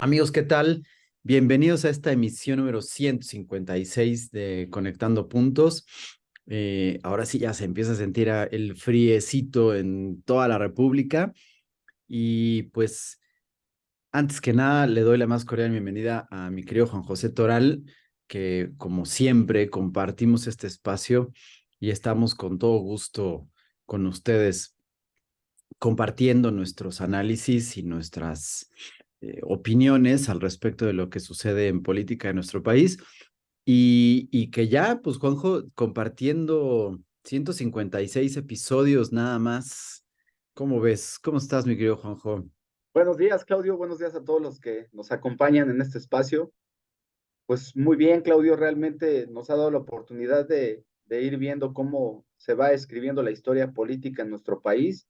Amigos, ¿qué tal? Bienvenidos a esta emisión número 156 de Conectando Puntos. Ahora sí ya se empieza a sentir el friecito en toda la República y pues antes que nada le doy la más cordial bienvenida a mi querido Juan José Toral, que como siempre compartimos este espacio y estamos con todo gusto con ustedes compartiendo nuestros análisis y nuestras opiniones al respecto de lo que sucede en política de nuestro país y que ya, pues Juanjo, compartiendo 156 episodios nada más. ¿Cómo ves? ¿Cómo estás, mi querido Juanjo? Buenos días, Claudio. Buenos días a todos los que nos acompañan en este espacio. Pues muy bien, Claudio, realmente nos ha dado la oportunidad de ir viendo cómo se va escribiendo la historia política en nuestro país,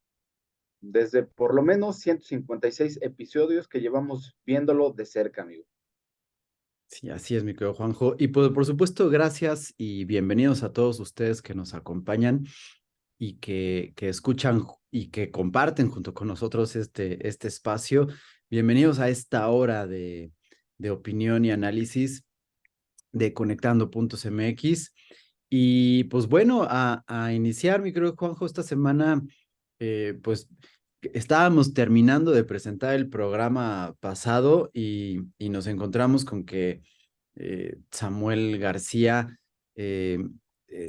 desde por lo menos 156 episodios que llevamos viéndolo de cerca, amigo. Sí, así es, mi querido Juanjo. Y pues, por supuesto, gracias y bienvenidos a todos ustedes que nos acompañan y que escuchan y que comparten junto con nosotros este espacio. Bienvenidos a esta hora de opinión y análisis de Conectando Puntos MX. Y pues bueno, a iniciar, mi querido Juanjo, esta semana, pues estábamos terminando de presentar el programa pasado y nos encontramos con que Samuel García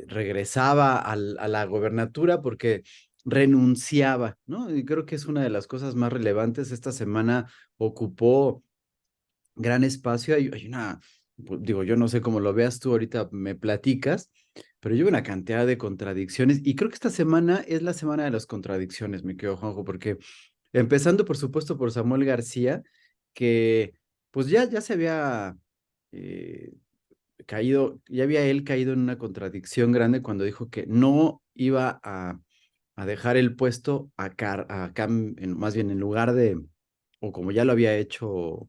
regresaba a la gobernatura porque renunciaba, ¿no? Y creo que es una de las cosas más relevantes. Esta semana ocupó gran espacio. Hay una, pues, digo, yo no sé cómo lo veas tú, ahorita me platicas, pero yo veo una cantidad de contradicciones y creo que esta semana es la semana de las contradicciones, mi querido Juanjo, porque empezando, por supuesto, por Samuel García, que pues ya se había eh, caído, ya había él caído en una contradicción grande cuando dijo que no iba a dejar el puesto más bien en lugar de, o como ya lo había hecho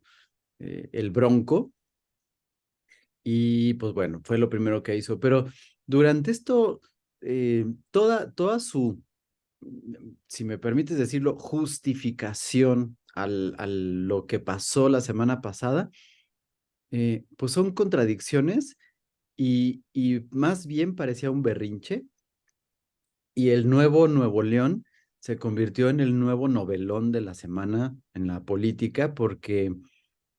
el Bronco, y pues bueno, fue lo primero que hizo. Pero durante esto, toda su, si me permites decirlo, justificación a lo que pasó la semana pasada, pues son contradicciones y más bien parecía un berrinche. Y el nuevo Nuevo León se convirtió en el nuevo novelón de la semana en la política porque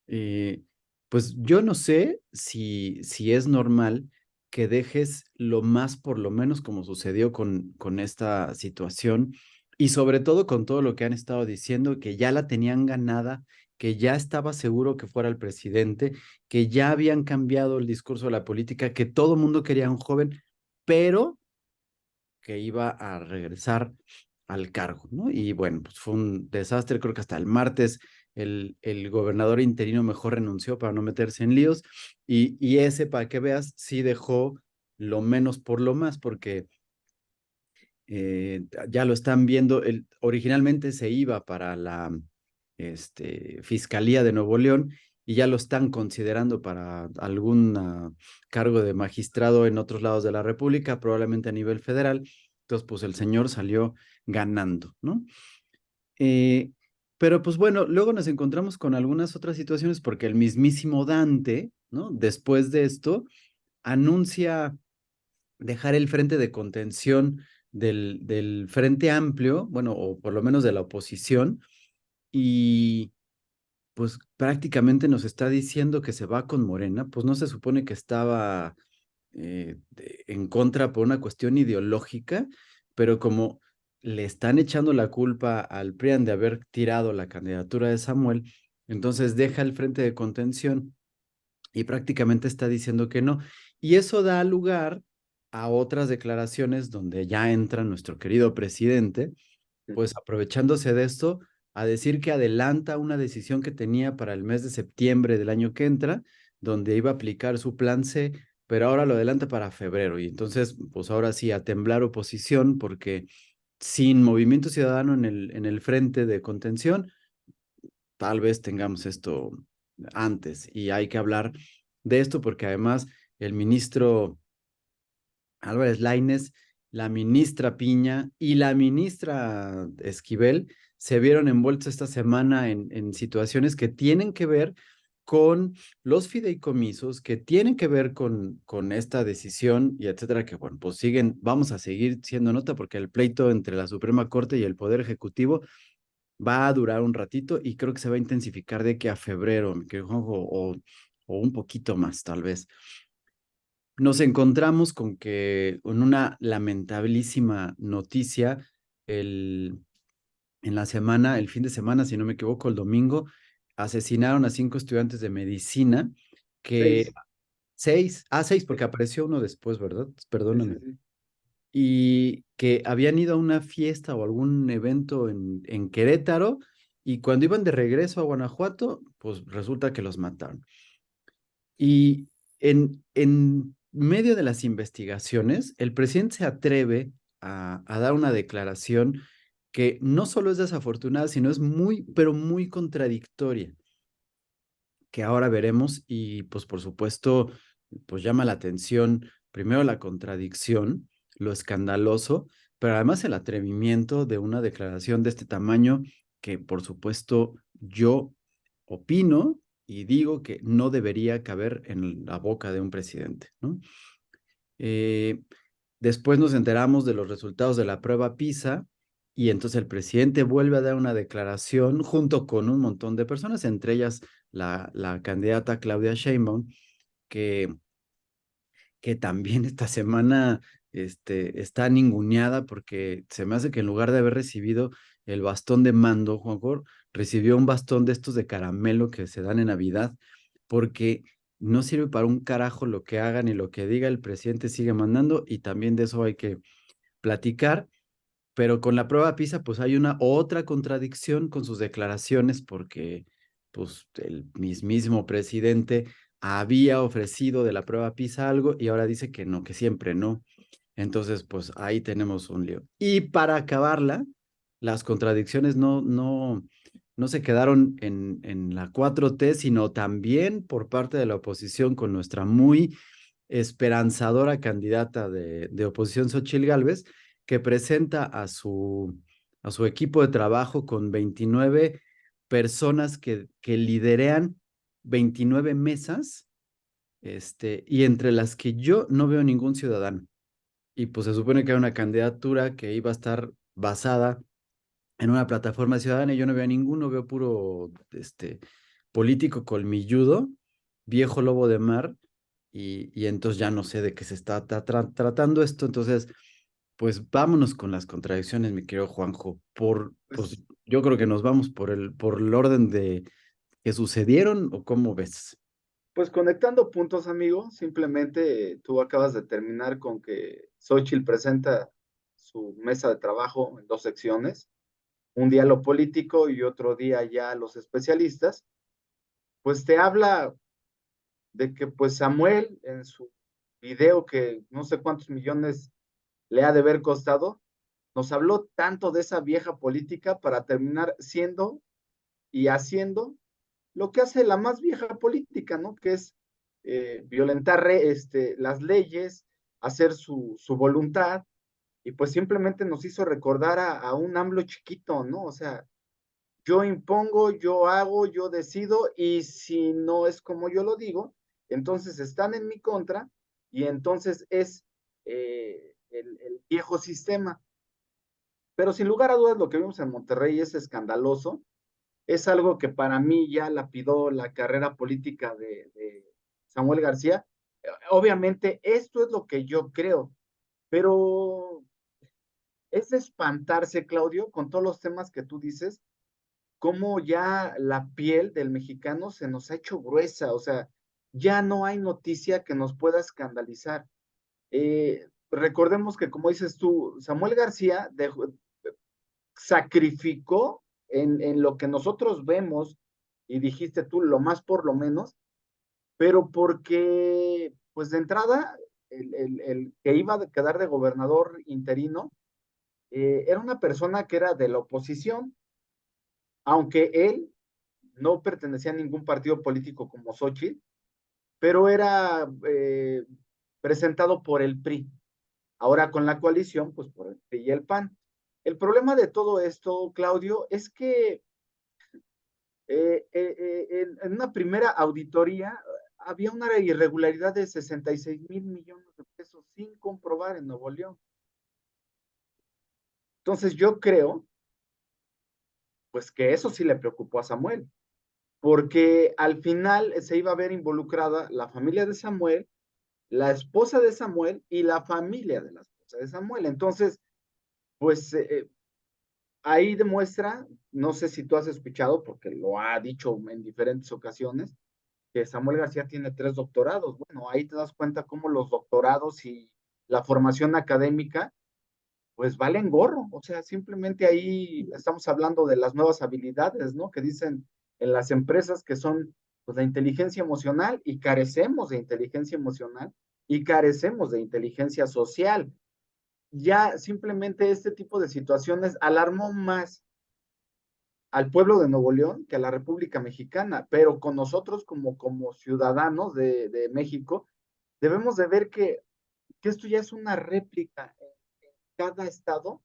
eh, pues yo no sé si es normal que dejes lo más por lo menos como sucedió con esta situación y sobre todo con todo lo que han estado diciendo, que ya la tenían ganada, que ya estaba seguro que fuera el presidente, que ya habían cambiado el discurso de la política, que todo el mundo quería un joven, pero que iba a regresar al cargo, ¿no? Y bueno, pues fue un desastre, creo que hasta el martes el gobernador interino mejor renunció para no meterse en líos y ese, para que veas, sí dejó lo menos por lo más, porque ya lo están viendo, originalmente se iba para la Fiscalía de Nuevo León y ya lo están considerando para algún cargo de magistrado en otros lados de la República, probablemente a nivel federal. Entonces, pues el señor salió ganando, ¿no? Eh, pero pues bueno, luego nos encontramos con algunas otras situaciones porque el mismísimo Dante, ¿no? Después de esto, anuncia dejar el frente de contención del Frente Amplio, bueno, o por lo menos de la oposición, y pues prácticamente nos está diciendo que se va con Morena, pues no se supone que estaba en contra por una cuestión ideológica, pero como le están echando la culpa al PRIAN de haber tirado la candidatura de Samuel, entonces deja el frente de contención y prácticamente está diciendo que no. Y eso da lugar a otras declaraciones donde ya entra nuestro querido presidente, pues aprovechándose de esto, a decir que adelanta una decisión que tenía para el mes de septiembre del año que entra, donde iba a aplicar su plan C, pero ahora lo adelanta para febrero. Y entonces, pues ahora sí, a temblar oposición, porque sin movimiento ciudadano en el frente de contención, tal vez tengamos esto antes. Y hay que hablar de esto porque además el ministro Álvarez Lainez la ministra Piña y la ministra Esquivel se vieron envueltos esta semana en situaciones que tienen que ver con los fideicomisos, que tienen que ver con esta decisión y etcétera, que bueno, pues siguen, vamos a seguir siendo nota porque el pleito entre la Suprema Corte y el Poder Ejecutivo va a durar un ratito y creo que se va a intensificar de aquí a febrero, mi querido Juanjo, o un poquito más, tal vez. Nos encontramos con que, con una lamentabilísima noticia, en la semana, el fin de semana, si no me equivoco, el domingo, asesinaron a 5 estudiantes de medicina, que 6. seis, Sí, porque apareció uno después, ¿verdad? sí, sí, Perdóname. sí. Y que habían ido a una fiesta o algún evento en Querétaro y cuando iban de regreso a Guanajuato, pues resulta que los mataron. Y en medio de las investigaciones, el presidente se atreve a dar una declaración que no solo es desafortunada, sino es muy, pero muy contradictoria, que ahora veremos y pues por supuesto, pues llama la atención primero la contradicción, lo escandaloso, pero además el atrevimiento de una declaración de este tamaño que por supuesto yo opino y digo que no debería caber en la boca de un presidente, ¿no? Eh, Después nos enteramos de los resultados de la prueba PISA y entonces el presidente vuelve a dar una declaración junto con un montón de personas, entre ellas la candidata Claudia Sheinbaum, que, que también esta semana está ninguneada porque se me hace que en lugar de haber recibido el bastón de mando, Juanjo, recibió un bastón de estos de caramelo que se dan en Navidad, porque no sirve para un carajo lo que hagan y lo que diga el presidente sigue mandando y también de eso hay que platicar, pero con la prueba PISA pues hay una otra contradicción con sus declaraciones porque pues el mismísimo presidente había ofrecido de la prueba PISA algo y ahora dice que no, que siempre no. Entonces pues ahí tenemos un lío. Y para acabarla, las contradicciones no se quedaron en la 4T, sino también por parte de la oposición con nuestra muy esperanzadora candidata de oposición, Xochitl Gálvez, que presenta a su equipo de trabajo con 29 personas que liderean 29 mesas, y entre las que yo no veo ningún ciudadano. Y pues se supone que era una candidatura que iba a estar basada en una plataforma ciudadana y yo no veo a ninguno, veo puro político colmilludo, viejo lobo de mar, y entonces ya no sé de qué se está tratando esto. Entonces, pues vámonos con las contradicciones, mi querido Juanjo. Pues Pues, yo creo que nos vamos por el orden de que sucedieron, ¿o cómo ves? pues conectando puntos, amigo, simplemente tú acabas de terminar con que Xochitl presenta su mesa de trabajo en dos secciones, un día lo político y otro día ya los especialistas, pues te habla de que pues Samuel en su video que no sé cuántos millones le ha de haber costado, nos habló tanto de esa vieja política para terminar siendo y haciendo lo que hace la más vieja política, ¿no? Que es violentar las leyes, hacer su voluntad, y pues simplemente nos hizo recordar a un AMLO chiquito, ¿no? O sea, yo impongo, yo hago, yo decido, y si no es como yo lo digo, entonces están en mi contra, y entonces es el viejo sistema. Pero sin lugar a dudas, lo que vimos en Monterrey es escandaloso, es algo que para mí ya lapidó la carrera política de Samuel García. Obviamente, esto es lo que yo creo, pero es de espantarse, Claudio, con todos los temas que tú dices, cómo ya la piel del mexicano se nos ha hecho gruesa, o sea, ya no hay noticia que nos pueda escandalizar. Recordemos que, como dices tú, Samuel García sacrificó en lo que nosotros vemos, y dijiste tú, lo más por lo menos, pero porque, pues de entrada, el que iba a quedar de gobernador interino era una persona que era de la oposición, aunque él no pertenecía a ningún partido político como Xochitl, pero era presentado por el PRI. ahora con la coalición, pues por el PRI y el PAN. El problema de todo esto, Claudio, es que en una primera auditoría había una irregularidad de 66,000 millones de pesos sin comprobar en Nuevo León. Entonces yo creo, pues que eso sí le preocupó a Samuel, porque al final se iba a ver involucrada la familia de Samuel, la esposa de Samuel y la familia de la esposa de Samuel. Entonces, pues ahí demuestra, no sé si tú has escuchado, porque lo ha dicho en diferentes ocasiones, que Samuel García tiene 3 doctorados. Bueno, ahí te das cuenta cómo los doctorados y la formación académica, pues valen gorro. O sea, simplemente ahí estamos hablando de las nuevas habilidades, ¿no? Que dicen en las empresas que son, pues, la inteligencia emocional, y carecemos de inteligencia emocional y carecemos de inteligencia social. Ya simplemente este tipo de situaciones alarmó más al pueblo de Nuevo León que a la República Mexicana, pero con nosotros como ciudadanos de México, debemos de ver que esto ya es una réplica en cada estado,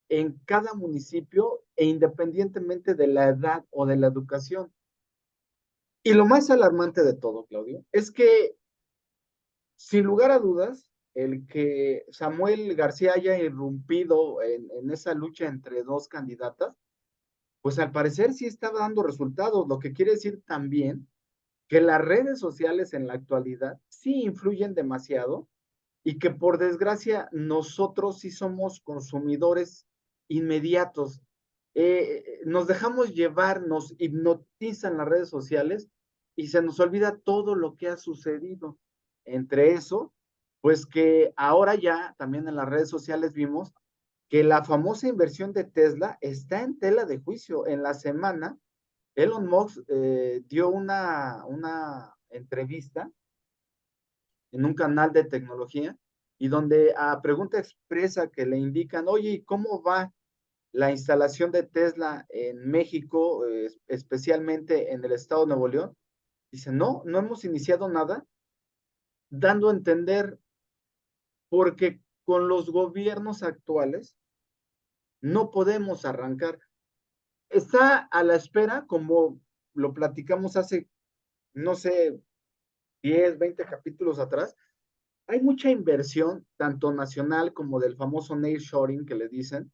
en cada municipio, e independientemente de la edad o de la educación. Y lo más alarmante de todo, Claudio, es que, sin lugar a dudas, el que Samuel García haya irrumpido en esa lucha entre dos candidatas, pues al parecer sí estaba dando resultados, lo que quiere decir también que las redes sociales en la actualidad sí influyen demasiado, y que por desgracia nosotros sí somos consumidores inmediatos. Nos dejamos llevar, nos hipnotizan las redes sociales y se nos olvida todo lo que ha sucedido. Entre eso, pues que ahora ya también en las redes sociales vimos que la famosa inversión de Tesla está en tela de juicio. En la semana, Elon Musk dio una entrevista en un canal de tecnología, y donde a pregunta expresa que le indican, oye, ¿cómo va la instalación de Tesla en México, especialmente en el estado de Nuevo León? Dice, no, no hemos iniciado nada, dando a entender, porque con los gobiernos actuales no podemos arrancar. Está a la espera, como lo platicamos hace, no sé, 10, 20 capítulos atrás. Hay mucha inversión, tanto nacional como del famoso nearshoring que le dicen,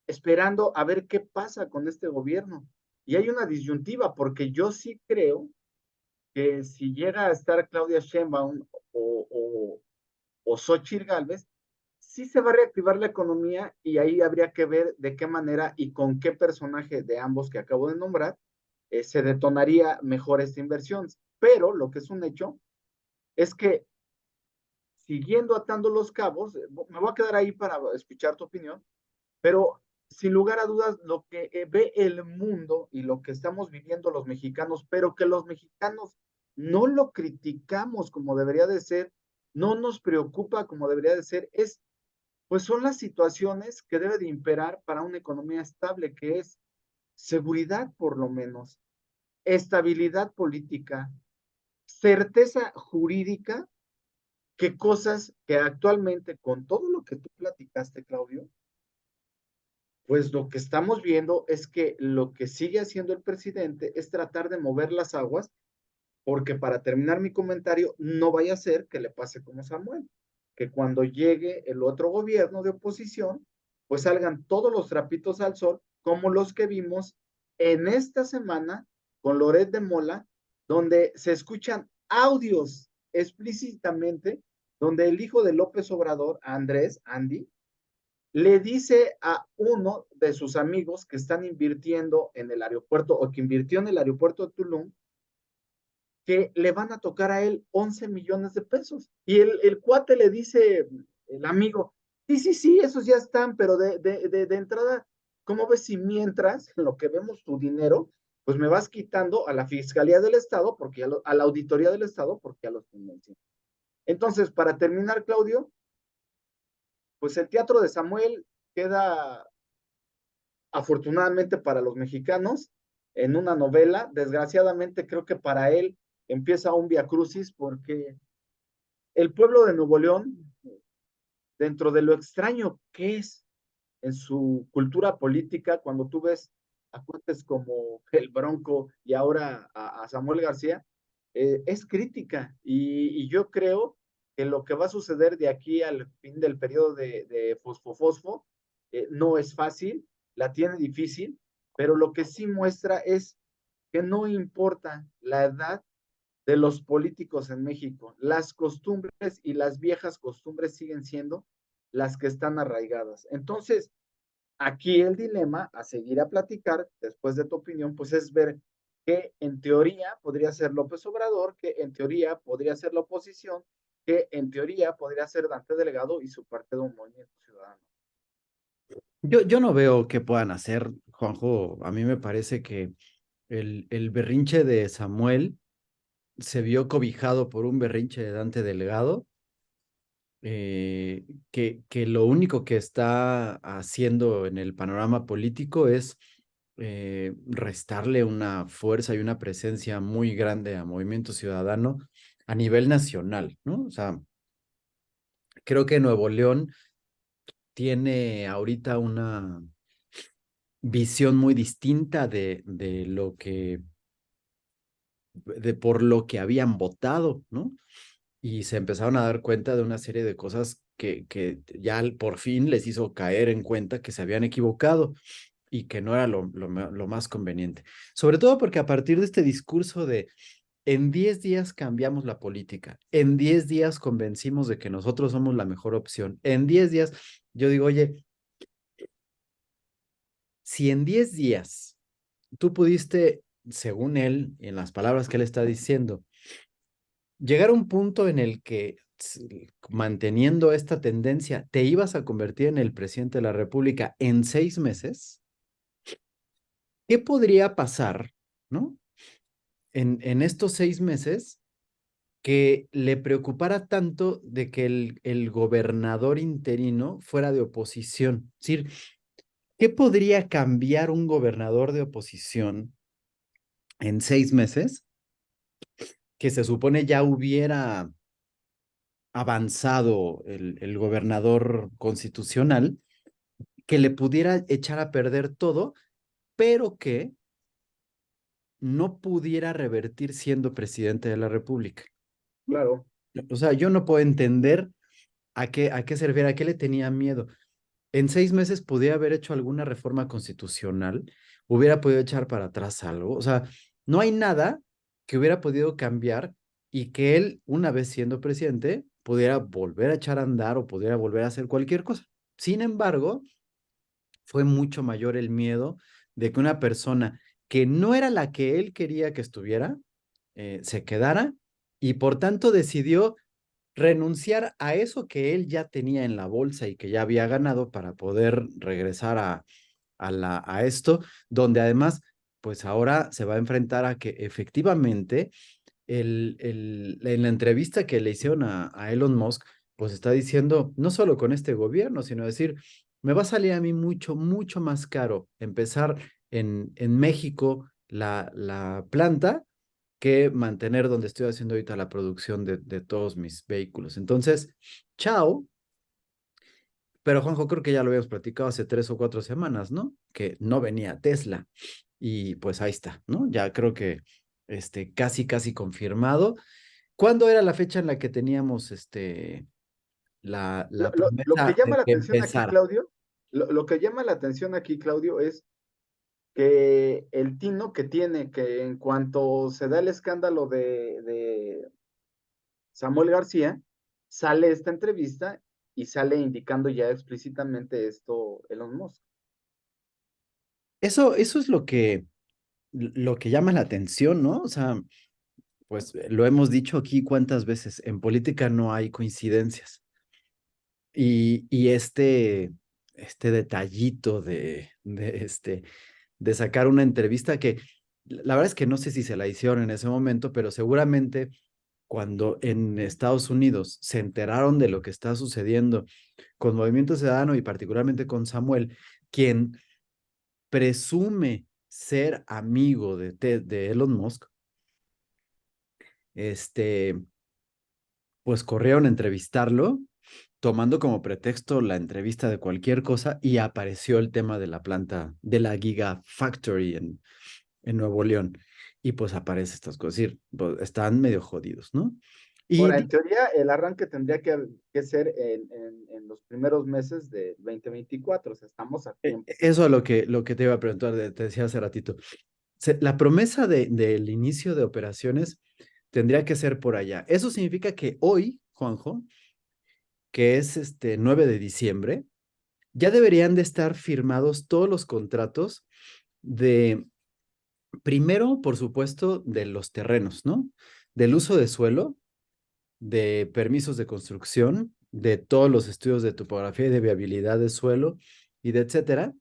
esperando a ver qué pasa con este gobierno. Y hay una disyuntiva, porque yo sí creo que si llega a estar Claudia Sheinbaum o Xochitl Gálvez, sí se va a reactivar la economía, y ahí habría que ver de qué manera y con qué personaje de ambos que acabo de nombrar se detonaría mejor esta inversión. Pero lo que es un hecho es que, siguiendo atando los cabos, me voy a quedar ahí para escuchar tu opinión, pero sin lugar a dudas, lo que ve el mundo y lo que estamos viviendo los mexicanos, pero que los mexicanos no lo criticamos como debería de ser, no nos preocupa como debería de ser, pues son las situaciones que debe de imperar para una economía estable, que es seguridad por lo menos, estabilidad política, certeza jurídica, que cosas que actualmente, con todo lo que tú platicaste, Claudio, pues lo que estamos viendo es que lo que sigue haciendo el presidente es tratar de mover las aguas, porque, para terminar mi comentario, no vaya a ser que le pase como Samuel, que cuando llegue el otro gobierno de oposición, pues salgan todos los trapitos al sol, como los que vimos en esta semana con Loret de Mola, donde se escuchan audios explícitamente, donde el hijo de López Obrador, Andrés, Andy, le dice a uno de sus amigos que están invirtiendo en el aeropuerto, o que invirtió en el aeropuerto de Tulum, que le van a tocar a él 11 millones de pesos. Y el cuate le dice, el amigo, sí, sí, sí, esos ya están, pero de entrada, ¿cómo ves si mientras, en lo que vemos tu dinero, pues me vas quitando a la Fiscalía del Estado, porque a la Auditoría del Estado, porque ya los convencí? Entonces, para terminar, Claudio, pues el teatro de Samuel queda, afortunadamente para los mexicanos, en una novela. Desgraciadamente, creo que para él empieza un viacrucis, porque el pueblo de Nuevo León dentro de lo extraño que es en su cultura política, cuando tú ves a cuates como el Bronco y ahora a Samuel García, es crítica. Y yo creo que lo que va a suceder de aquí al fin del periodo de Fosfo Fosfo no es fácil, la tiene difícil, pero lo que sí muestra es que no importa la edad de los políticos en México, las costumbres y las viejas costumbres siguen siendo las que están arraigadas. Entonces, aquí el dilema a seguir a platicar, después de tu opinión, pues es ver que en teoría podría ser López Obrador, que en teoría podría ser la oposición, que en teoría podría ser Dante Delgado y su parte de un movimiento ciudadano. Yo no veo qué puedan hacer, Juanjo. A mí me parece que el berrinche de Samuel se vio cobijado por un berrinche de Dante Delgado, que lo único que está haciendo en el panorama político es restarle una fuerza y una presencia muy grande a Movimiento Ciudadano a nivel nacional, ¿no? O sea, creo que Nuevo León tiene ahorita una visión muy distinta de lo que, de por lo que habían votado, ¿no? Y se empezaron a dar cuenta de una serie de cosas que ya por fin les hizo caer en cuenta que se habían equivocado y que no era lo más conveniente. Sobre todo porque a partir de este discurso de en 10 días cambiamos la política, en 10 días convencimos de que nosotros somos la mejor opción, en 10 días, yo digo, oye, si en 10 días tú pudiste, según él, en las palabras que él está diciendo, llegar a un punto en el que manteniendo esta tendencia te ibas a convertir en el presidente de la República en 6 meses, ¿qué podría pasar, ¿no? En estos 6 meses que le preocupara tanto de que el gobernador interino fuera de oposición. Es decir, ¿qué podría cambiar un gobernador de oposición en 6 meses que se supone ya hubiera avanzado el gobernador constitucional, que le pudiera echar a perder todo, pero que no pudiera revertir siendo presidente de la República? Claro, O sea, yo no puedo entender a qué se refiere, a qué le tenía miedo. En 6 meses podía haber hecho alguna reforma constitucional, hubiera podido echar para atrás algo. O sea, no hay nada que hubiera podido cambiar y que él, una vez siendo presidente, pudiera volver a echar a andar o pudiera volver a hacer cualquier cosa. Sin embargo, fue mucho mayor el miedo de que una persona que no era la que él quería que estuviera, se quedara y por tanto decidió renunciar a eso que él ya tenía en la bolsa y que ya había ganado para poder regresar a esto, donde además, pues ahora se va a enfrentar a que efectivamente en la entrevista que le hicieron a Elon Musk, pues está diciendo, no solo con este gobierno, sino decir, me va a salir a mí mucho, mucho más caro empezar en México la planta que mantener donde estoy haciendo ahorita la producción de todos mis vehículos. Entonces, chao. Pero Juanjo, creo que ya lo habíamos platicado hace 3 o 4 semanas, ¿no? Que no venía Tesla. Y pues ahí está, ¿no? Ya creo que casi, casi confirmado. ¿Cuándo era la fecha en la que teníamos la lo que promesa llama de la que atención aquí, empezara? Claudio, lo que llama la atención aquí, Claudio, es que el tino que tiene, que en cuanto se da el escándalo de Samuel García, sale esta entrevista y sale indicando ya explícitamente esto Elon Musk. Eso es lo que llama la atención, ¿no? O sea, pues lo hemos dicho aquí cuántas veces, en política no hay coincidencias. Y este detallito de sacar una entrevista que la verdad es que no sé si se la hicieron en ese momento, pero seguramente cuando en Estados Unidos se enteraron de lo que está sucediendo con Movimiento Ciudadano y particularmente con Samuel, quien presume ser amigo de Elon Musk, este, pues corrieron a entrevistarlo tomando como pretexto la entrevista de cualquier cosa y apareció el tema de la planta, de la Gigafactory en Nuevo León. Y pues aparece estas cosas, es decir, pues, están medio jodidos, ¿no? Y Ahora, en teoría, el arranque tendría que ser en los primeros meses de 2024, o sea, estamos a tiempo. eso es lo que te iba a preguntar, te decía hace ratito. La promesa del inicio de operaciones tendría que ser por allá. Eso significa que hoy, Juanjo, que es 9 de diciembre, ya deberían de estar firmados todos los contratos de, primero, por supuesto, de los terrenos, ¿no? Del uso de suelo, de permisos de construcción, de todos los estudios de topografía y de viabilidad de suelo y de etcétera,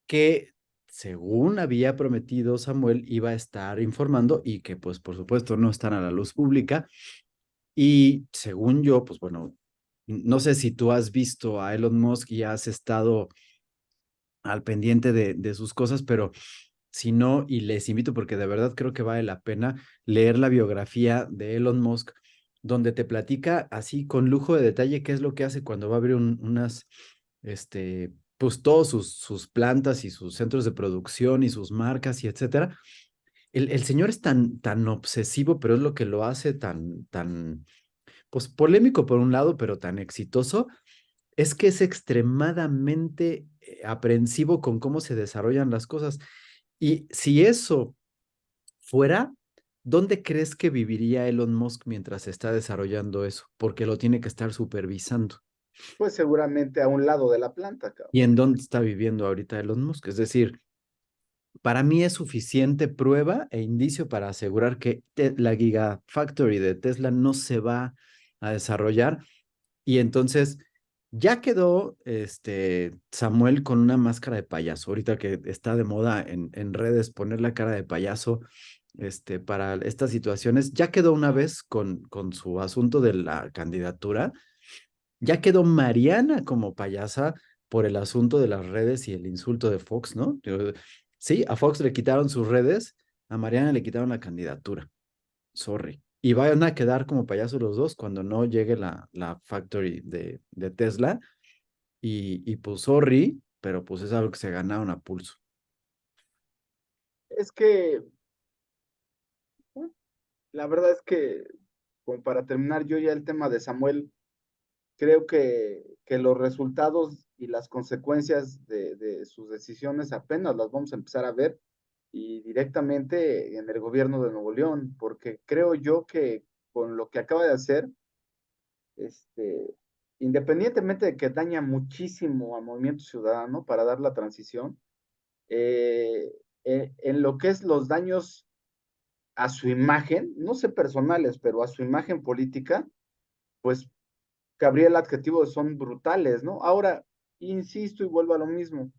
que según había prometido Samuel iba a estar informando y que pues por supuesto no están a la luz pública. Y según yo, pues bueno, no sé si tú has visto a Elon Musk y has estado al pendiente de sus cosas, pero si no, y les invito porque de verdad creo que vale la pena leer la biografía de Elon Musk, donde te platica así con lujo de detalle qué es lo que hace cuando va a abrir pues todos sus plantas y sus centros de producción y sus marcas y etcétera. El señor es tan obsesivo, pero es lo que lo hace pues polémico por un lado, pero tan exitoso, es que es extremadamente aprensivo con cómo se desarrollan las cosas. Y si eso fuera, ¿dónde crees que viviría Elon Musk mientras está desarrollando eso? Porque lo tiene que estar supervisando. Pues seguramente a un lado de la planta, cabrón. ¿Y en dónde está viviendo ahorita Elon Musk? Es decir, para mí es suficiente prueba e indicio para asegurar que la Gigafactory de Tesla no se va a desarrollar. Y entonces ya quedó Samuel con una máscara de payaso. Ahorita que está de moda en redes poner la cara de payaso para estas situaciones, ya quedó una vez con su asunto de la candidatura. Ya quedó Mariana como payasa por el asunto de las redes y el insulto de Fox, ¿no? Sí, a Fox le quitaron sus redes, a Mariana le quitaron la candidatura. Sorry. Y van a quedar como payasos los dos cuando no llegue la factory de Tesla. Y pues sorry, pero pues es algo que se ganaron a pulso. Es que la verdad es que, como para terminar yo ya el tema de Samuel, creo que los resultados y las consecuencias de sus decisiones apenas las vamos a empezar a ver y directamente en el gobierno de Nuevo León, porque creo yo que con lo que acaba de hacer, este, independientemente de que daña muchísimo al Movimiento Ciudadano para dar la transición, eh, en lo que es los daños a su imagen, no sé personales, pero a su imagen política, pues cabría el adjetivo de son brutales, ¿no? Ahora, insisto y vuelvo a lo mismo,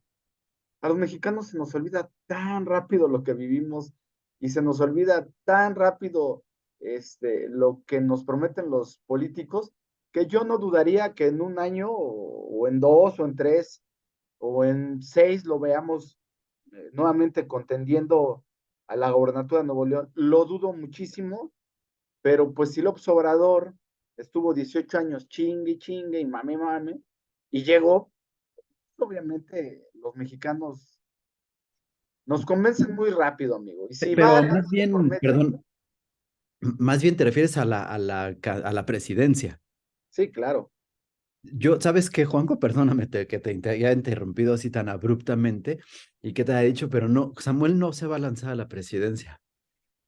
a los mexicanos se nos olvida tan rápido lo que vivimos y se nos olvida tan rápido lo que nos prometen los políticos, que yo no dudaría que en un año o en dos o en tres o en seis lo veamos nuevamente contendiendo a la gobernatura de Nuevo León. Lo dudo muchísimo, pero pues si López Obrador estuvo 18 años chingue, chingue y mame, mame, y llegó, obviamente los mexicanos nos convencen muy rápido, amigo. Y si va Pero alguien más y te bien, promete, perdón, más bien te refieres a la presidencia. sí, claro. Yo, ¿sabes qué, Juanjo? Perdóname que te haya interrumpido así tan abruptamente y que te haya dicho, pero no, Samuel no se va a lanzar a la presidencia.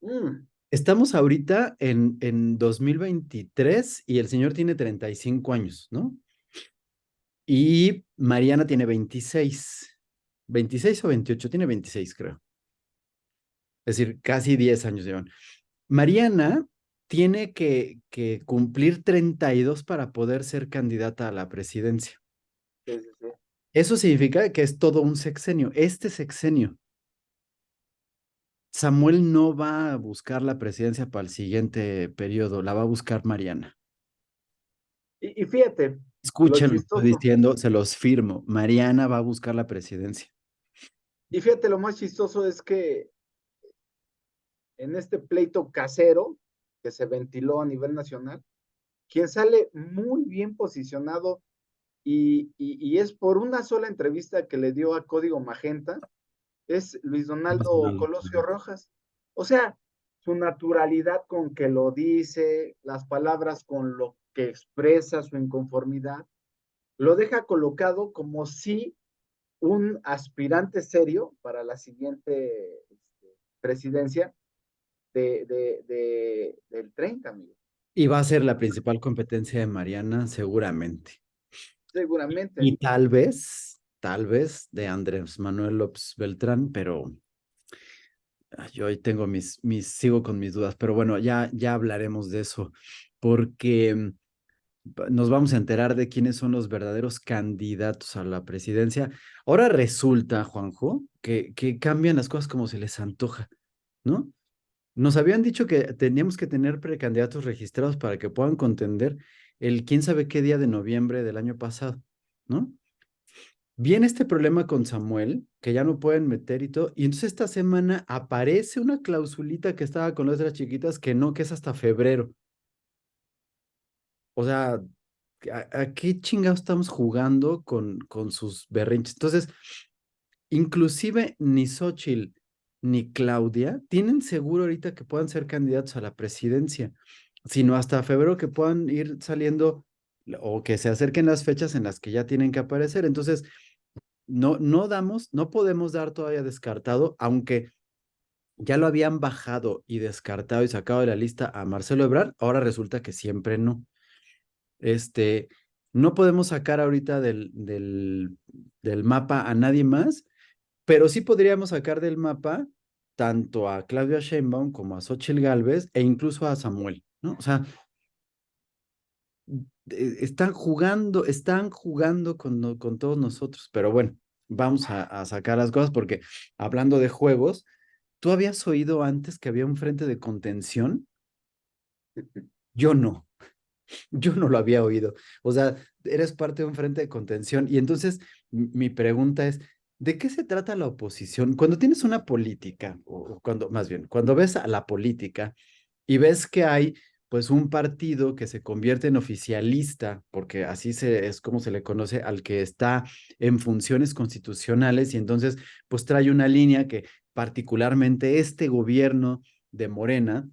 Mm, Estamos ahorita en 2023 y el señor tiene 35 años, ¿no? Y Mariana tiene 26 o 28, tiene 26 creo. Es decir, casi 10 años llevan. Mariana tiene que cumplir 32 para poder ser candidata a la presidencia. sí, sí, sí. Eso significa que es todo un sexenio. Este sexenio, Samuel no va a buscar la presidencia para el siguiente periodo, la va a buscar Mariana. Y fíjate, lo Escuchen lo que estoy chistoso, diciendo, se los firmo. Mariana va a buscar la presidencia. y fíjate, lo más chistoso es que en este pleito casero que se ventiló a nivel nacional, quien sale muy bien posicionado y es por una sola entrevista que le dio a Código Magenta, es Luis Donaldo Nacional. Colosio Rojas. O sea, su naturalidad con que lo dice, las palabras con lo que expresa su inconformidad, lo deja colocado como si un aspirante serio para la siguiente presidencia del 30, amigo. Y va a ser la principal competencia de Mariana, seguramente. Seguramente. Y tal vez de Andrés Manuel López Beltrán, pero yo ahí tengo sigo con mis dudas. Pero bueno, ya hablaremos de eso, porque nos vamos a enterar de quiénes son los verdaderos candidatos a la presidencia. Ahora resulta, Juanjo, que cambian las cosas como se les antoja, ¿no? Nos habían dicho que teníamos que tener precandidatos registrados para que puedan contender el quién sabe qué día de noviembre del año pasado, ¿no? Viene este problema con Samuel, que ya no pueden meter y todo, y entonces esta semana aparece una clausulita que estaba con las otras chiquitas que no, que es hasta febrero. O sea, ¿a qué chingados estamos jugando con sus berrinches? Entonces, inclusive ni Xochitl ni Claudia tienen seguro ahorita que puedan ser candidatos a la presidencia, sino hasta febrero que puedan ir saliendo o que se acerquen las fechas en las que ya tienen que aparecer. Entonces, no podemos dar todavía descartado, aunque ya lo habían bajado y descartado y sacado de la lista a Marcelo Ebrard, ahora resulta que siempre no. Este, no podemos sacar ahorita del mapa a nadie más, pero sí podríamos sacar del mapa tanto a Claudia Sheinbaum como a Xochitl Gálvez e incluso a Samuel, ¿no? O sea, están jugando con todos nosotros, pero bueno, vamos a sacar las cosas porque hablando de juegos, ¿tú habías oído antes que había un frente de contención? Yo no. Yo no lo había oído. O sea, eres parte de un frente de contención. Y entonces mi pregunta es, ¿de qué se trata la oposición? Cuando tienes una política, o cuando, más bien, cuando ves a la política y ves que hay pues un partido que se convierte en oficialista, porque es como se le conoce al que está en funciones constitucionales y entonces pues trae una línea que particularmente este gobierno de Morena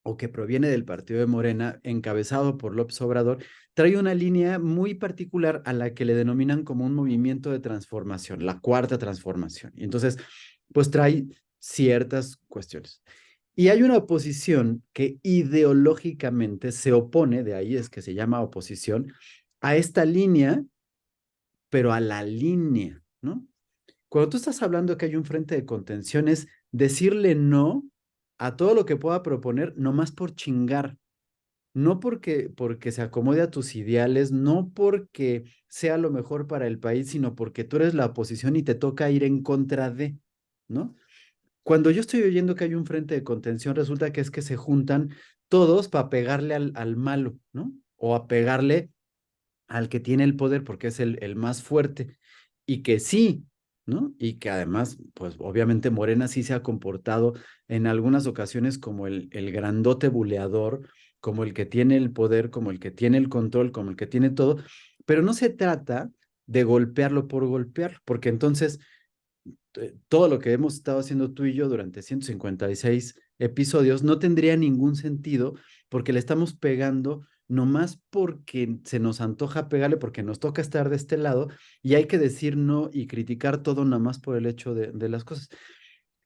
o que proviene del partido de Morena, encabezado por López Obrador, trae una línea muy particular a la que le denominan como un movimiento de transformación, la cuarta transformación. Y entonces, pues trae ciertas cuestiones. Y hay una oposición que ideológicamente se opone, de ahí es que se llama oposición, a esta línea, pero a la línea, ¿no? Cuando tú estás hablando de que hay un frente de contención, es decirle no a todo lo que pueda proponer, nomás por chingar, no porque se acomode a tus ideales, no porque sea lo mejor para el país, sino porque tú eres la oposición y te toca ir en contra de, ¿no? Cuando yo estoy oyendo que hay un frente de contención, resulta que es que se juntan todos para pegarle al malo, ¿no? O a pegarle al que tiene el poder porque es el más fuerte y que sí, ¿no? Y que además, pues obviamente Morena sí se ha comportado en algunas ocasiones como el grandote buleador, como el que tiene el poder, como el que tiene el control, como el que tiene todo, pero no se trata de golpearlo por golpear, porque entonces todo lo que hemos estado haciendo tú y yo durante 156 episodios no tendría ningún sentido porque le estamos pegando nomás porque se nos antoja pegarle, porque nos toca estar de este lado y hay que decir no y criticar todo nada más por el hecho de las cosas.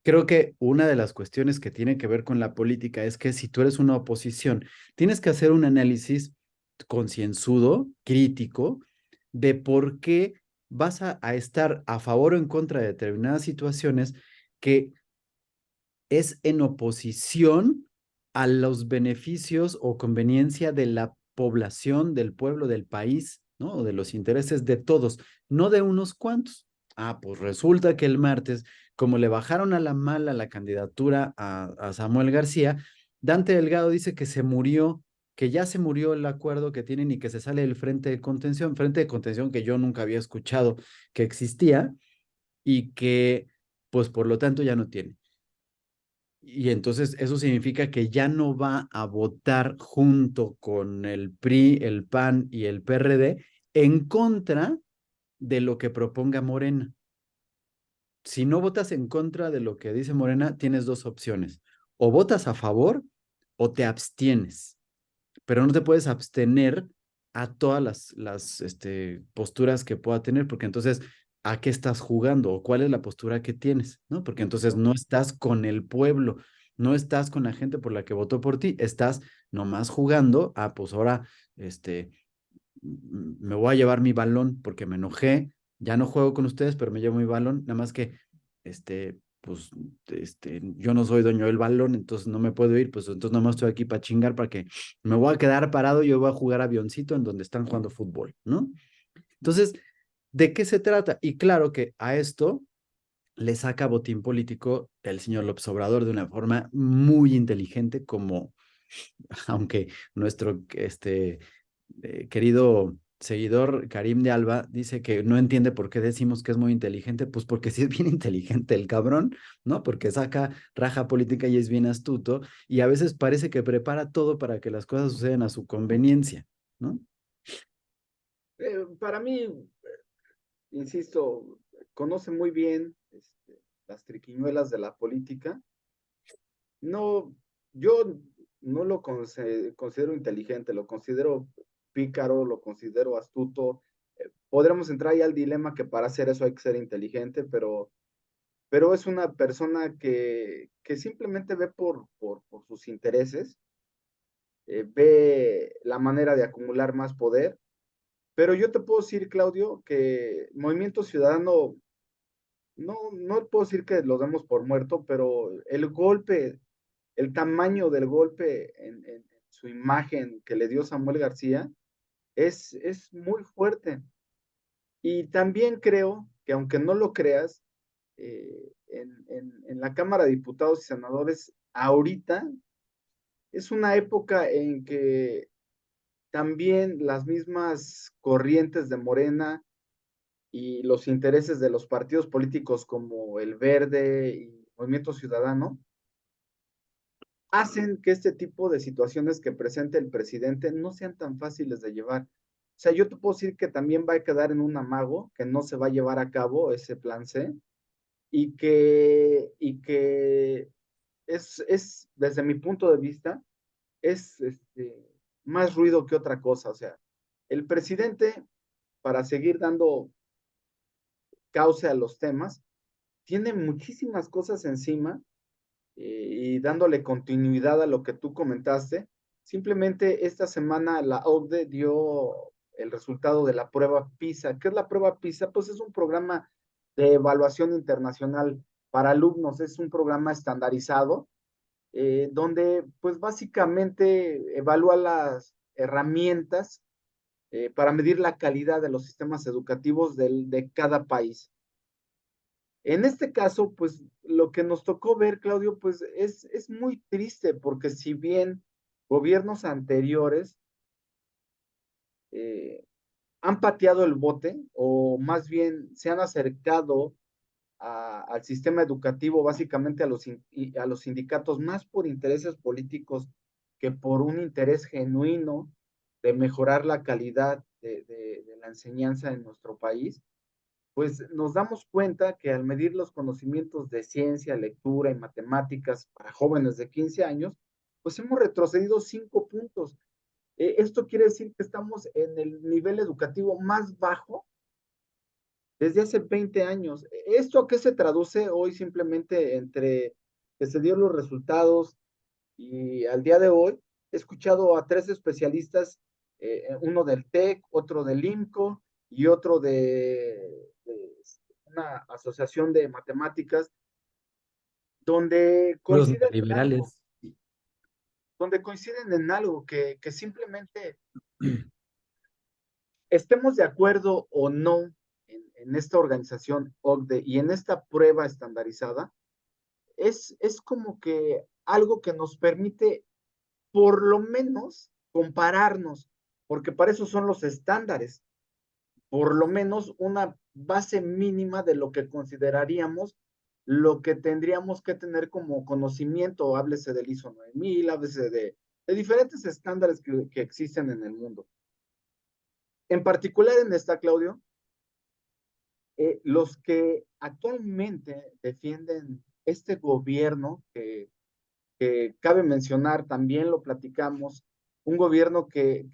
Creo que una de las cuestiones que tiene que ver con la política es que si tú eres una oposición, tienes que hacer un análisis concienzudo, crítico, de por qué vas a estar a favor o en contra de determinadas situaciones que es en oposición a los beneficios o conveniencia de la población, del pueblo, del país, ¿no? O de los intereses de todos, no de unos cuantos. Ah, pues resulta que el martes, como le bajaron a la mala la candidatura a Samuel García, Dante Delgado dice que se murió, que ya se murió el acuerdo que tienen y que se sale del frente de contención que yo nunca había escuchado que existía y que, pues por lo tanto, ya no tiene. y entonces eso significa que ya no va a votar junto con el PRI, el PAN y el PRD en contra de lo que proponga Morena. Si no votas en contra de lo que dice Morena, tienes dos opciones. O votas a favor o te abstienes, pero no te puedes abstener a todas las posturas que pueda tener, porque entonces, ¿a qué estás jugando? ¿O cuál es la postura que tienes? ¿No? Porque entonces Justo. no estás con el pueblo, no estás con la gente por la que votó por ti, estás nomás jugando, pues ahora, me voy a llevar mi balón porque me enojé, ya no juego con ustedes, pero me llevo mi balón, nada más que, pues, yo no soy dueño del balón, entonces no me puedo ir, pues entonces nomás estoy aquí para chingar, para que me voy a quedar parado, yo voy a jugar avioncito en donde están jugando fútbol, ¿no? Entonces, ¿de qué se trata? Y claro que a esto le saca botín político el señor López Obrador de una forma muy inteligente, como aunque nuestro querido seguidor Karim de Alba dice que no entiende por qué decimos que es muy inteligente, pues porque sí es bien inteligente el cabrón, ¿no? Porque saca raja política y es bien astuto y a veces parece que prepara todo para que las cosas sucedan a su conveniencia, ¿no? Para mí, insisto, conoce muy bien las triquiñuelas de la política. No, yo no lo considero inteligente, lo considero pícaro, lo considero astuto. Podremos entrar ya al dilema que para hacer eso hay que ser inteligente, pero es una persona que simplemente ve por sus intereses, ve la manera de acumular más poder. Pero yo te puedo decir, Claudio, que Movimiento Ciudadano, no puedo decir que lo demos por muerto, pero el golpe, el tamaño del golpe en su imagen que le dio Samuel García es muy fuerte. Y también creo que aunque no lo creas, en la Cámara de Diputados y Senadores, ahorita es una época en que también las mismas corrientes de Morena y los intereses de los partidos políticos como el Verde y Movimiento Ciudadano hacen que este tipo de situaciones que presente el presidente no sean tan fáciles de llevar. O sea, yo te puedo decir que también va a quedar en un amago, que no se va a llevar a cabo ese plan C y que desde mi punto de vista, es más ruido que otra cosa. O sea, el presidente, para seguir dando cauce a los temas, tiene muchísimas cosas encima y dándole continuidad a lo que tú comentaste. Simplemente esta semana la OCDE dio el resultado de la prueba PISA. ¿Qué es la prueba PISA? Pues es un programa de evaluación internacional para alumnos, es un programa estandarizado donde pues básicamente evalúa las herramientas para medir la calidad de los sistemas educativos de cada país. En este caso, pues lo que nos tocó ver, Claudio, pues es muy triste porque si bien gobiernos anteriores eh, han pateado el bote o más bien se han acercado al sistema educativo, básicamente a los sindicatos, más por intereses políticos que por un interés genuino de mejorar la calidad de la enseñanza en nuestro país, pues nos damos cuenta que al medir los conocimientos de ciencia, lectura y matemáticas para jóvenes de 15 años, pues hemos retrocedido 5 puntos. Esto quiere decir que estamos en el nivel educativo más bajo desde hace 20 años. ¿Esto a qué se traduce hoy simplemente entre que se dio los resultados y al día de hoy? He escuchado a 3 especialistas, uno del TEC, otro del IMCO y otro de una asociación de matemáticas, donde Los coinciden en algo, liberales. que simplemente estemos de acuerdo o no en esta organización OCDE y en esta prueba estandarizada, es como que algo que nos permite por lo menos compararnos, porque para eso son los estándares, por lo menos una base mínima de lo que consideraríamos lo que tendríamos que tener como conocimiento, háblese del ISO 9000, háblese de diferentes estándares que existen en el mundo. En particular en esta, Claudio, los que actualmente defienden este gobierno, que cabe mencionar, también lo platicamos, un gobierno que